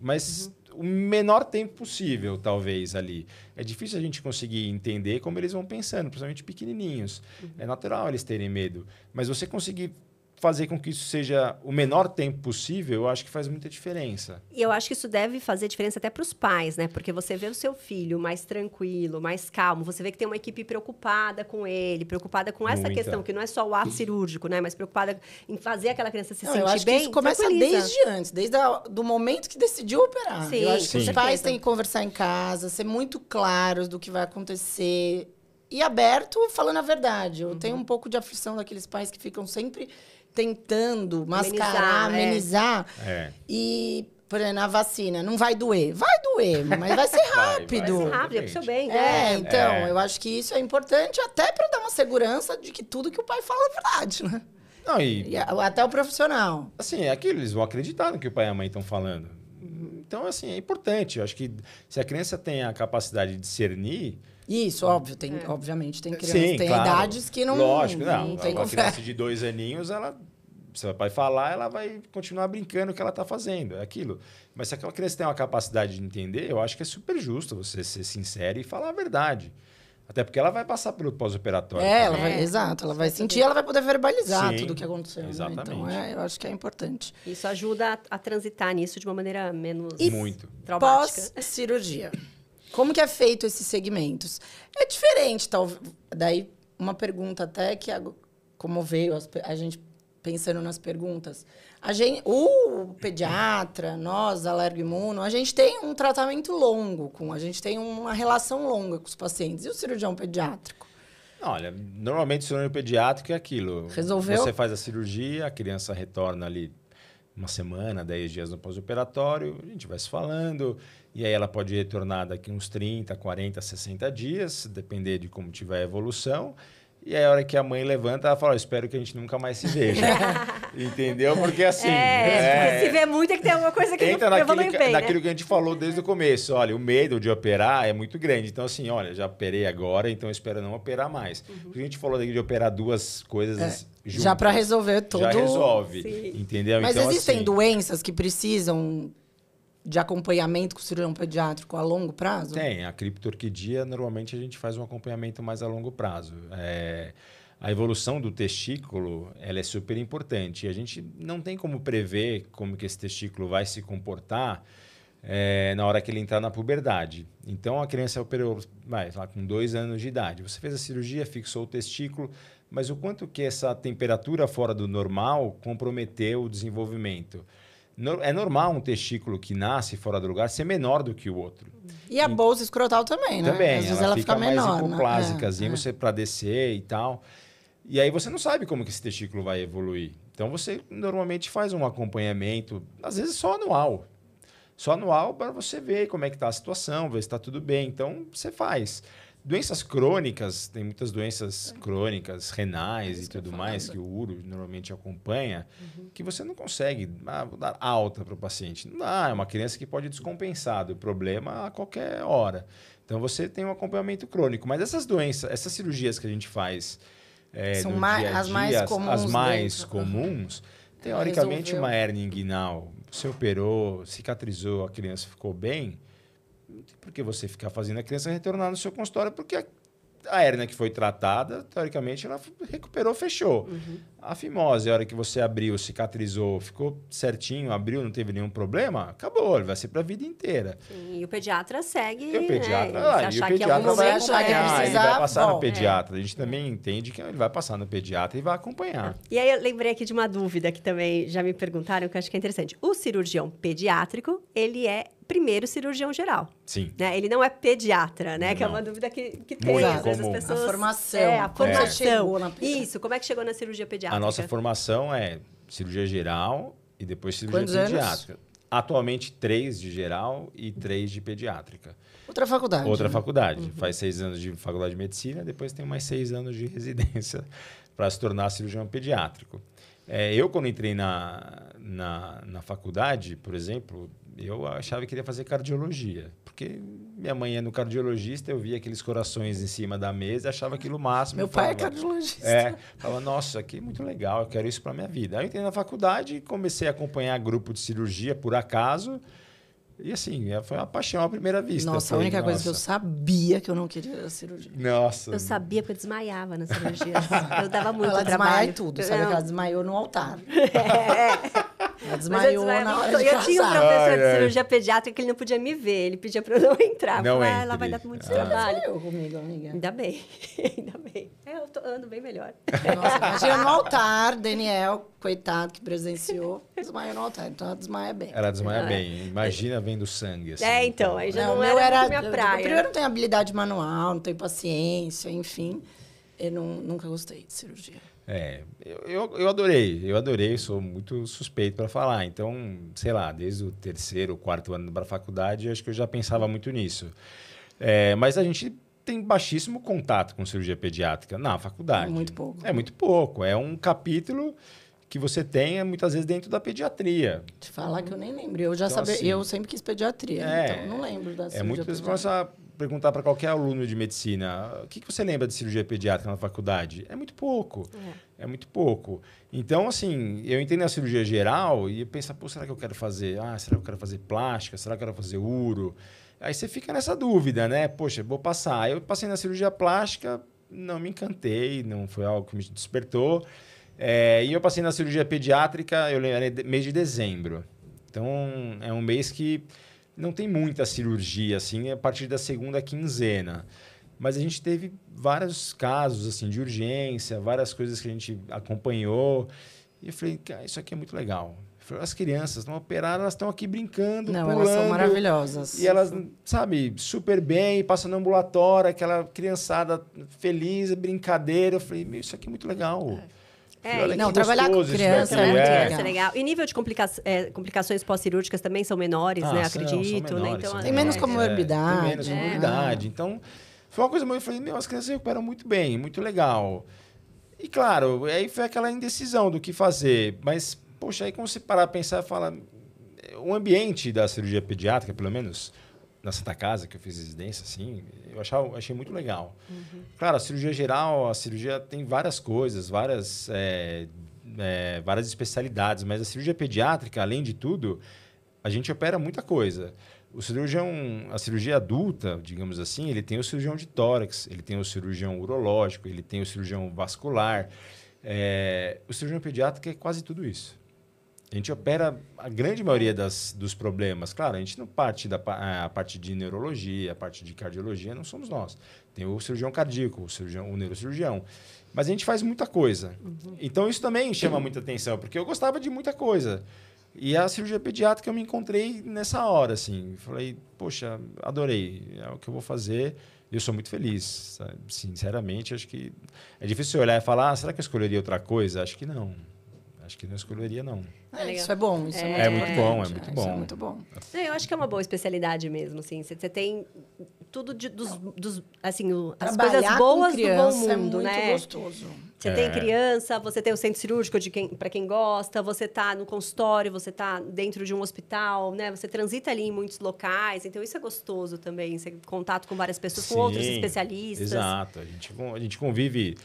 Speaker 3: mas o menor tempo possível, talvez, ali. É difícil a gente conseguir entender como eles vão pensando, principalmente pequenininhos. É natural eles terem medo, mas você conseguir fazer com que isso seja o menor tempo possível, eu acho que faz muita diferença.
Speaker 1: E eu acho que isso deve fazer diferença até para os pais, né? Porque você vê o seu filho mais tranquilo, mais calmo, você vê que tem uma equipe preocupada com ele, preocupada com essa questão, que não é só o ato cirúrgico, né? Mas preocupada em fazer aquela criança se sentir bem.
Speaker 2: Eu acho que isso começa desde antes, desde do momento que decidiu operar.
Speaker 1: Sim,
Speaker 2: eu acho que os pais têm que conversar em casa, ser muito claros do que vai acontecer e aberto, falando a verdade. Eu tenho um pouco de aflição daqueles pais que ficam sempre tentando mascarar, amenizar. E, por exemplo, na vacina, não vai doer. Vai doer, mas vai ser rápido.
Speaker 1: Vai ser rápido, é pro seu bem, né?
Speaker 2: Então, eu acho que isso é importante até para dar uma segurança de que tudo que o pai fala é verdade, né?
Speaker 3: Não,
Speaker 2: e até o profissional.
Speaker 3: Assim, é aquilo, eles vão acreditar no que o pai e a mãe estão falando. Então, assim, é importante. Eu acho que se a criança tem a capacidade de discernir...
Speaker 2: Isso, óbvio. Obviamente, tem crianças, tem idades que não...
Speaker 3: Lógico, não tem
Speaker 2: uma
Speaker 3: criança de 2 aninhos, se o pai falar, ela vai continuar brincando o que ela está fazendo. É aquilo. Mas se aquela criança tem uma capacidade de entender, eu acho que é super justo você ser sincero e falar a verdade. Até porque ela vai passar pelo pós-operatório.
Speaker 2: Exato. Ela vai sentir, ela vai poder verbalizar tudo o que aconteceu.
Speaker 3: Exatamente.
Speaker 2: Né? Então, eu acho que é importante.
Speaker 1: Isso ajuda a transitar nisso de uma maneira menos
Speaker 2: traumática. Pós-cirurgia. Como que é feito esses segmentos? É diferente, talvez. Daí, uma pergunta até que, como veio a gente pensando nas perguntas. O pediatra, nós, alergo-imuno, a gente tem um tratamento longo, a gente tem uma relação longa com os pacientes. E o cirurgião pediátrico?
Speaker 3: Olha, normalmente o cirurgião pediátrico é aquilo.
Speaker 2: Resolveu?
Speaker 3: Você faz a cirurgia, a criança retorna ali uma semana, 10 dias no pós-operatório, a gente vai se falando, e aí ela pode retornar daqui uns 30, 40, 60 dias, depender de como tiver a evolução. E aí, a hora que a mãe levanta, ela fala, espero que a gente nunca mais se veja. Entendeu? Porque assim...
Speaker 1: se vê muito é que tem alguma coisa que
Speaker 3: entra naquilo que a gente falou desde o começo. Olha, o medo de operar é muito grande. Então, assim, olha, já operei agora, então eu espero não operar mais. Porque a gente falou de operar duas coisas juntas.
Speaker 2: Já para resolver tudo.
Speaker 3: Já resolve, entendeu?
Speaker 2: Mas
Speaker 3: então,
Speaker 2: existem
Speaker 3: assim,
Speaker 2: doenças que precisam de acompanhamento com o cirurgião pediátrico a longo prazo?
Speaker 3: Tem. A criptorquidia, normalmente, a gente faz um acompanhamento mais a longo prazo. A evolução do testículo, ela é super importante. E a gente não tem como prever como que esse testículo vai se comportar na hora que ele entrar na puberdade. Então, a criança operou lá com 2 anos de idade. Você fez a cirurgia, fixou o testículo, mas o quanto que essa temperatura fora do normal comprometeu o desenvolvimento? É normal um testículo que nasce fora do lugar ser menor do que o outro.
Speaker 2: E a bolsa escrotal também, né?
Speaker 3: Também.
Speaker 2: Às vezes ela fica menor,
Speaker 3: mais hipoplásicazinha, você para descer e tal. E aí você não sabe como que esse testículo vai evoluir. Então você normalmente faz um acompanhamento, às vezes só anual. Só anual para você ver como é que está a situação, ver se está tudo bem. Então você faz. Doenças crônicas, tem muitas doenças crônicas, renais e tudo mais, que o uro normalmente acompanha, que você não consegue dar alta para o paciente. Não dá, é uma criança que pode descompensar do problema a qualquer hora. Então, você tem um acompanhamento crônico. Mas essas doenças, essas cirurgias que a gente faz
Speaker 2: são
Speaker 3: no dia a dia,
Speaker 2: as mais comuns,
Speaker 3: as mais comuns, teoricamente, uma hérnia inguinal, você operou, cicatrizou, a criança ficou bem, não tem por que você ficar fazendo a criança retornar no seu consultório, porque a hérnia que foi tratada, teoricamente, ela recuperou, fechou. A fimose, a hora que você abriu, cicatrizou, ficou certinho, abriu, não teve nenhum problema, acabou, ele vai ser para a vida inteira.
Speaker 1: Sim, e o pediatra segue,
Speaker 3: E o pediatra,
Speaker 1: né? Se
Speaker 3: e
Speaker 1: achar
Speaker 3: o
Speaker 1: que em
Speaker 3: pediatra
Speaker 1: algum
Speaker 3: vai
Speaker 1: momento
Speaker 3: acompanhar, ele vai passar no
Speaker 2: bom.
Speaker 3: pediatra. A gente também entende que ele vai passar no pediatra e vai acompanhar.
Speaker 1: E aí eu lembrei aqui de uma dúvida que também já me perguntaram, que eu acho que é interessante. O cirurgião pediátrico, ele é primeiro cirurgião geral,
Speaker 3: Sim.
Speaker 1: né? Ele não é pediatra, né? Que é
Speaker 3: Não.
Speaker 1: uma dúvida que tem,
Speaker 3: Muito
Speaker 1: às vezes as
Speaker 3: comum.
Speaker 1: pessoas...
Speaker 2: A formação.
Speaker 1: É, a
Speaker 2: Como você
Speaker 1: formação.
Speaker 2: chegou na
Speaker 1: Isso, como é que chegou na cirurgia pediátrica?
Speaker 3: A nossa formação é cirurgia geral e depois cirurgia
Speaker 2: Quantos anos?
Speaker 3: pediátrica. Atualmente, 3 de geral e 3 de pediátrica.
Speaker 2: Outra faculdade.
Speaker 3: Outra
Speaker 2: né?
Speaker 3: faculdade. Faz 6 anos de faculdade de medicina, depois tem mais 6 anos de residência para se tornar cirurgião pediátrico. Eu, quando entrei na faculdade, por exemplo, eu achava que queria fazer cardiologia. Porque minha mãe ia no cardiologista, eu via aqueles corações em cima da mesa, achava aquilo o máximo.
Speaker 2: Meu pai é cardiologista.
Speaker 3: Falava, nossa, isso aqui é muito legal, eu quero isso para minha vida. Aí eu entrei na faculdade, comecei a acompanhar grupo de cirurgia, por acaso. E assim, foi uma paixão à primeira vista.
Speaker 2: Nossa, a única coisa que eu sabia que eu não queria era cirurgia.
Speaker 3: Nossa.
Speaker 1: Eu sabia porque eu desmaiava nas cirurgias. Eu dava muito
Speaker 2: Ela desmaia
Speaker 1: trabalho.
Speaker 2: em tudo. Sabe que ela desmaiou no altar. Ela
Speaker 1: Mas
Speaker 2: desmaiou na hora de
Speaker 1: eu tinha um
Speaker 2: casar.
Speaker 1: professor de cirurgia pediátrica que ele não podia me ver. Ele pedia para eu não entrar.
Speaker 3: Não
Speaker 1: Falei, ela
Speaker 3: entre.
Speaker 1: vai dar muito
Speaker 3: Ah.
Speaker 1: trabalho.
Speaker 2: Desmaiou comigo, amiga.
Speaker 1: Ainda bem, ainda bem. Eu ando bem melhor.
Speaker 2: Nossa, imagina no altar, Daniel, coitado, que presenciou, desmaiou no altar. Então ela desmaia bem.
Speaker 3: Ela desmaia bem. Imagina vendo sangue. Assim,
Speaker 1: Então, aí já não
Speaker 2: o meu
Speaker 1: era
Speaker 2: era
Speaker 1: minha praia.
Speaker 2: Primeiro, eu não tenho habilidade manual, não tenho paciência, enfim. Eu nunca gostei de cirurgia.
Speaker 3: Eu adorei, sou muito suspeito para falar. Então, sei lá, desde o 3º, 4º ano da faculdade, acho que eu já pensava muito nisso. Mas a gente tem baixíssimo contato com cirurgia pediátrica na faculdade.
Speaker 2: Muito pouco.
Speaker 3: É muito pouco. É um capítulo que você tem, muitas vezes, dentro da pediatria.
Speaker 2: Te falar que eu nem lembro. Eu já
Speaker 3: Então,
Speaker 2: sabia,
Speaker 3: assim,
Speaker 2: eu sempre quis pediatria, então não lembro da cirurgia
Speaker 3: muito
Speaker 2: pediátrica.
Speaker 3: você perguntar para qualquer aluno de medicina, o que você lembra de cirurgia pediátrica na faculdade? É muito pouco. É muito pouco. Então, assim, eu entrei na cirurgia geral e eu penso, pô, será que eu quero fazer? Será que eu quero fazer plástica? Será que eu quero fazer uro? Aí você fica nessa dúvida, né? Poxa, vou passar. Aí eu passei na cirurgia plástica, não me encantei, não foi algo que me despertou. E eu passei na cirurgia pediátrica, eu lembro, era mês de dezembro. Então, é um mês que não tem muita cirurgia, assim, a partir da segunda quinzena. Mas a gente teve vários casos, assim, de urgência, várias coisas que a gente acompanhou. E eu falei, cara, isso aqui é muito legal. As crianças estão operadas, elas estão aqui brincando,
Speaker 2: Não,
Speaker 3: pulando.
Speaker 2: elas são maravilhosas.
Speaker 3: E elas, sabe, super bem, passando no ambulatório, aquela criançada feliz, brincadeira. Eu falei, isso aqui é muito legal. Olha
Speaker 2: não,
Speaker 3: que
Speaker 2: trabalhar com
Speaker 3: gostoso isso
Speaker 2: criança
Speaker 3: daqui.
Speaker 2: é muito
Speaker 1: Criança é legal. E nível de complicações pós-cirúrgicas também são menores, né?
Speaker 3: São
Speaker 1: Acredito, né?
Speaker 3: menores,
Speaker 1: Então,
Speaker 3: são
Speaker 2: Tem menos
Speaker 3: menores,
Speaker 2: comorbidade.
Speaker 3: Tem menos comorbidade. Então, foi uma coisa muito... Eu falei, as crianças recuperam muito bem, muito legal. E, claro, aí foi aquela indecisão do que fazer. Mas, poxa, aí quando você parar a pensar, fala... O ambiente da cirurgia pediátrica, pelo menos na Santa Casa, que eu fiz residência, assim, eu achei muito legal. Claro, a cirurgia geral, a cirurgia tem várias coisas, várias especialidades, mas a cirurgia pediátrica, além de tudo, a gente opera muita coisa. A cirurgia adulta, digamos assim, ele tem o cirurgião de tórax, ele tem o cirurgião urológico, ele tem o cirurgião vascular. O cirurgião pediátrico é quase tudo isso. A gente opera a grande maioria dos problemas. Claro, a gente não parte a parte de neurologia, a parte de cardiologia, não somos nós. Tem o cirurgião cardíaco, o neurocirurgião. Mas a gente faz muita coisa. Então, isso também chama muita atenção, porque eu gostava de muita coisa. E a cirurgia pediátrica eu me encontrei nessa hora, assim. Falei, poxa, adorei, é o que eu vou fazer. Eu sou muito feliz, sabe? Sinceramente, acho que... É difícil olhar e falar, será que eu escolheria outra coisa? Acho que não. Acho que não escolheria, não.
Speaker 2: Isso é bom. Isso
Speaker 3: é muito bom, é muito
Speaker 2: Isso
Speaker 3: bom.
Speaker 2: é muito bom.
Speaker 1: Eu acho que é uma boa especialidade mesmo, assim. Você tem tudo assim, as
Speaker 2: Trabalhar
Speaker 1: coisas boas
Speaker 2: com
Speaker 1: do bom
Speaker 2: criança
Speaker 1: mundo,
Speaker 2: é muito
Speaker 1: né?
Speaker 2: gostoso.
Speaker 1: Você tem criança, você tem o centro cirúrgico para quem gosta, você está no consultório, você está dentro de um hospital, né? Você transita ali em muitos locais, então isso é gostoso também, você contato com várias pessoas, com outros especialistas.
Speaker 3: Exato, a gente convive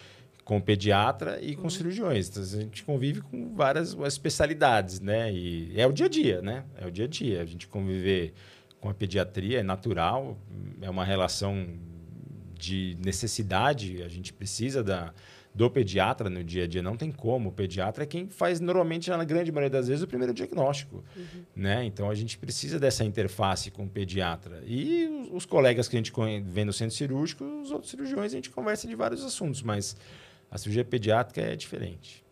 Speaker 3: com o pediatra e com cirurgiões, então, a gente convive com várias especialidades, né? E é o dia a dia, né? É o dia a dia, a gente conviver com a pediatria, é natural, é uma relação de necessidade, a gente precisa do pediatra no dia a dia, não tem como. O pediatra é quem faz, normalmente, na grande maioria das vezes, o primeiro diagnóstico. Né? Então, a gente precisa dessa interface com o pediatra. E os colegas que a gente vê no centro cirúrgico, os outros cirurgiões, a gente conversa de vários assuntos, mas a cirurgia pediátrica é diferente.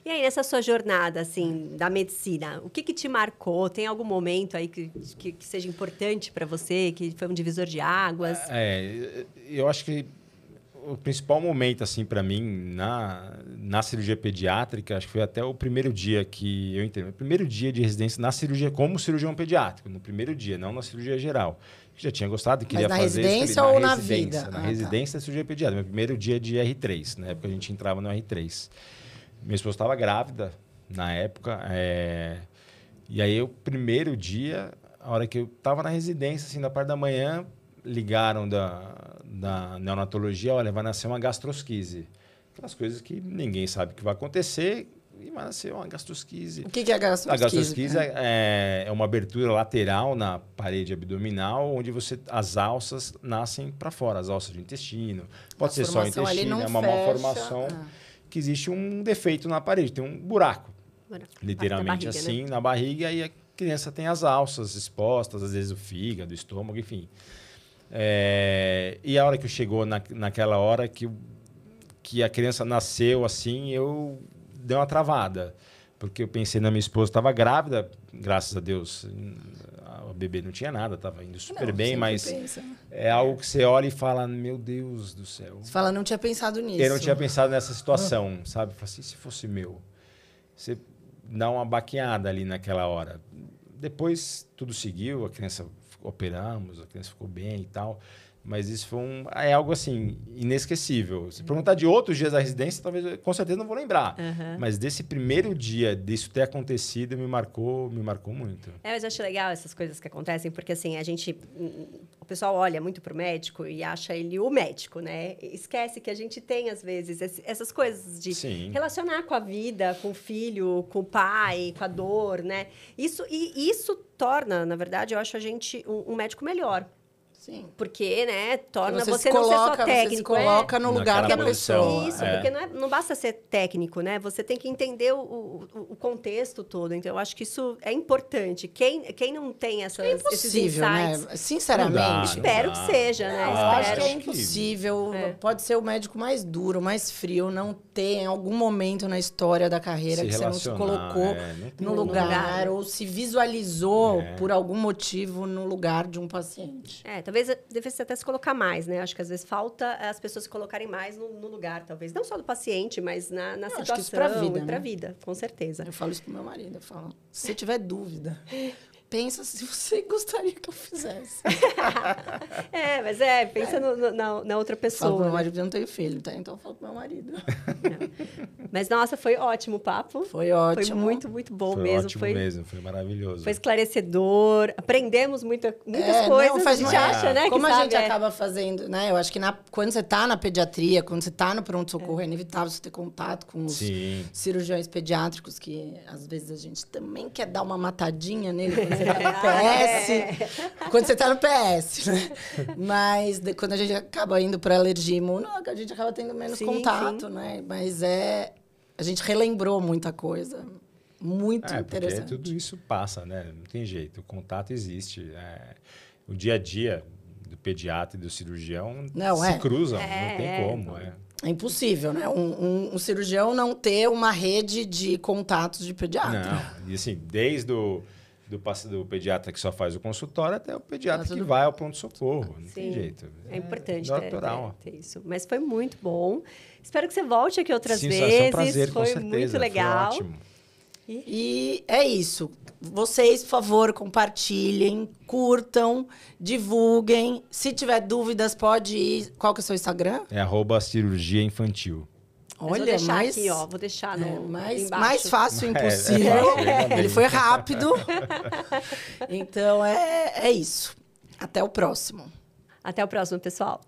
Speaker 1: E aí, nessa sua jornada, assim, da medicina, o que te marcou? Tem algum momento aí que seja importante para você, que foi um divisor de águas?
Speaker 3: Eu acho que o principal momento, assim, para mim, na cirurgia pediátrica, acho que foi até o primeiro dia que eu entrei. O primeiro dia de residência na cirurgia, como cirurgião pediátrico, no primeiro dia, não na cirurgia geral. Eu já tinha gostado e queria fazer isso.
Speaker 2: Na residência ou na vida?
Speaker 3: Na residência da cirurgia pediátrica. Meu primeiro dia de R3, na época a gente entrava no R3. Minha esposa estava grávida na época. E aí, o primeiro dia, a hora que eu estava na residência, assim, na parte da manhã, ligaram da neonatologia, olha, vai nascer uma gastrosquise. Aquelas coisas que ninguém sabe o que vai acontecer e vai nascer uma gastrosquise.
Speaker 2: O que é gastrosquise?
Speaker 3: A gastrosquise é uma abertura lateral na parede abdominal, onde as alças nascem para fora, as alças do intestino. Pode ser só o intestino, é uma malformação que existe um defeito na parede, tem um buraco. Literalmente barriga, assim, né? Na barriga, e aí a criança tem as alças expostas, às vezes o fígado, o estômago, enfim. E a hora que chegou naquela hora que a criança nasceu assim, eu dei uma travada. Porque eu pensei na minha esposa, estava grávida, graças a Deus, a bebê não tinha nada, estava indo super bem, mas pensa. É algo que você olha e fala, meu Deus do céu.
Speaker 2: Você fala, não tinha pensado nisso.
Speaker 3: Eu não tinha pensado nessa situação, sabe? Falei assim, se fosse meu. Você dá uma baqueada ali naquela hora. Depois tudo seguiu, operamos, a criança ficou bem e tal. Mas isso foi é algo assim, inesquecível. Se perguntar de outros dias da residência, talvez, com certeza não vou lembrar. Mas desse primeiro dia, disso ter acontecido, me marcou muito.
Speaker 1: Mas eu acho legal essas coisas que acontecem, porque assim, o pessoal olha muito pro médico e acha ele o médico, né? Esquece que a gente tem, às vezes, essas coisas de relacionar com a vida, com o filho, com o pai, com a dor, né? Isso torna, na verdade, eu acho a gente um médico melhor.
Speaker 2: Sim.
Speaker 1: Porque, né, torna você não ser só técnico.
Speaker 2: Você se coloca no lugar da pessoa.
Speaker 1: Isso, porque não basta ser técnico, né? Você tem que entender o contexto todo. Então, eu acho que isso é importante. Quem não tem esses insights...
Speaker 2: Né? Sinceramente.
Speaker 1: Espero que seja, né?
Speaker 2: Eu acho que é impossível. Pode ser o médico mais duro, mais frio, não ter em algum momento na história da carreira que você não se colocou no lugar ou se visualizou por algum motivo no lugar de um paciente.
Speaker 1: Talvez devesse até se colocar mais, né? Acho que às vezes falta as pessoas se colocarem mais no lugar, talvez. Não só do paciente, mas na situação.
Speaker 2: Acho que isso pra vida,
Speaker 1: e pra vida, com certeza.
Speaker 2: Eu falo isso pro meu marido, eu falo, se você tiver dúvida, pensa se você gostaria que eu fizesse.
Speaker 1: Mas pensa na outra pessoa.
Speaker 2: Falo pro meu marido que eu não tenho filho, tá? Então eu falo pro meu marido.
Speaker 1: Mas, nossa, foi ótimo o papo.
Speaker 2: Foi ótimo.
Speaker 1: Foi muito, muito bom
Speaker 3: foi
Speaker 1: mesmo.
Speaker 3: Ótimo mesmo, foi maravilhoso.
Speaker 1: Foi esclarecedor, aprendemos muitas coisas, a gente acha, né?
Speaker 2: Como a gente acaba fazendo, né? Eu acho que quando você tá na pediatria, quando você tá no pronto-socorro, é inevitável você ter contato com os cirurgiões pediátricos, que às vezes a gente também quer dar uma matadinha nele quando você tá no PS. Quando você tá no PS, né? Mas quando a gente acaba indo para alergia imune, a gente acaba tendo menos contato, né? Mas a gente relembrou muita coisa. Muito interessante.
Speaker 3: Porque tudo isso passa, né? Não tem jeito. O contato existe. O dia a dia do pediatra e do cirurgião se cruzam. Não tem como.
Speaker 2: É impossível, né? Um cirurgião não ter uma rede de contatos de pediatra.
Speaker 3: Não. E assim, desde do pediatra que só faz o consultório até o pediatra que vai ao pronto-socorro. Não tem jeito.
Speaker 1: É importante
Speaker 3: ter
Speaker 1: isso. Mas foi muito bom. Espero que você volte aqui outras vezes.
Speaker 3: Foi um prazer,
Speaker 1: foi
Speaker 3: com certeza.
Speaker 1: Muito legal.
Speaker 3: Foi ótimo.
Speaker 2: E é isso. Vocês, por favor, compartilhem, curtam, divulguem. Se tiver dúvidas, pode ir. Qual que é o seu Instagram?
Speaker 3: @cirurgiainfantil.
Speaker 2: Olha,
Speaker 1: vou deixar aqui, ó. Vou deixar
Speaker 2: mais fácil impossível. Ele foi rápido. Então, é isso. Até o próximo.
Speaker 1: Até o próximo, pessoal.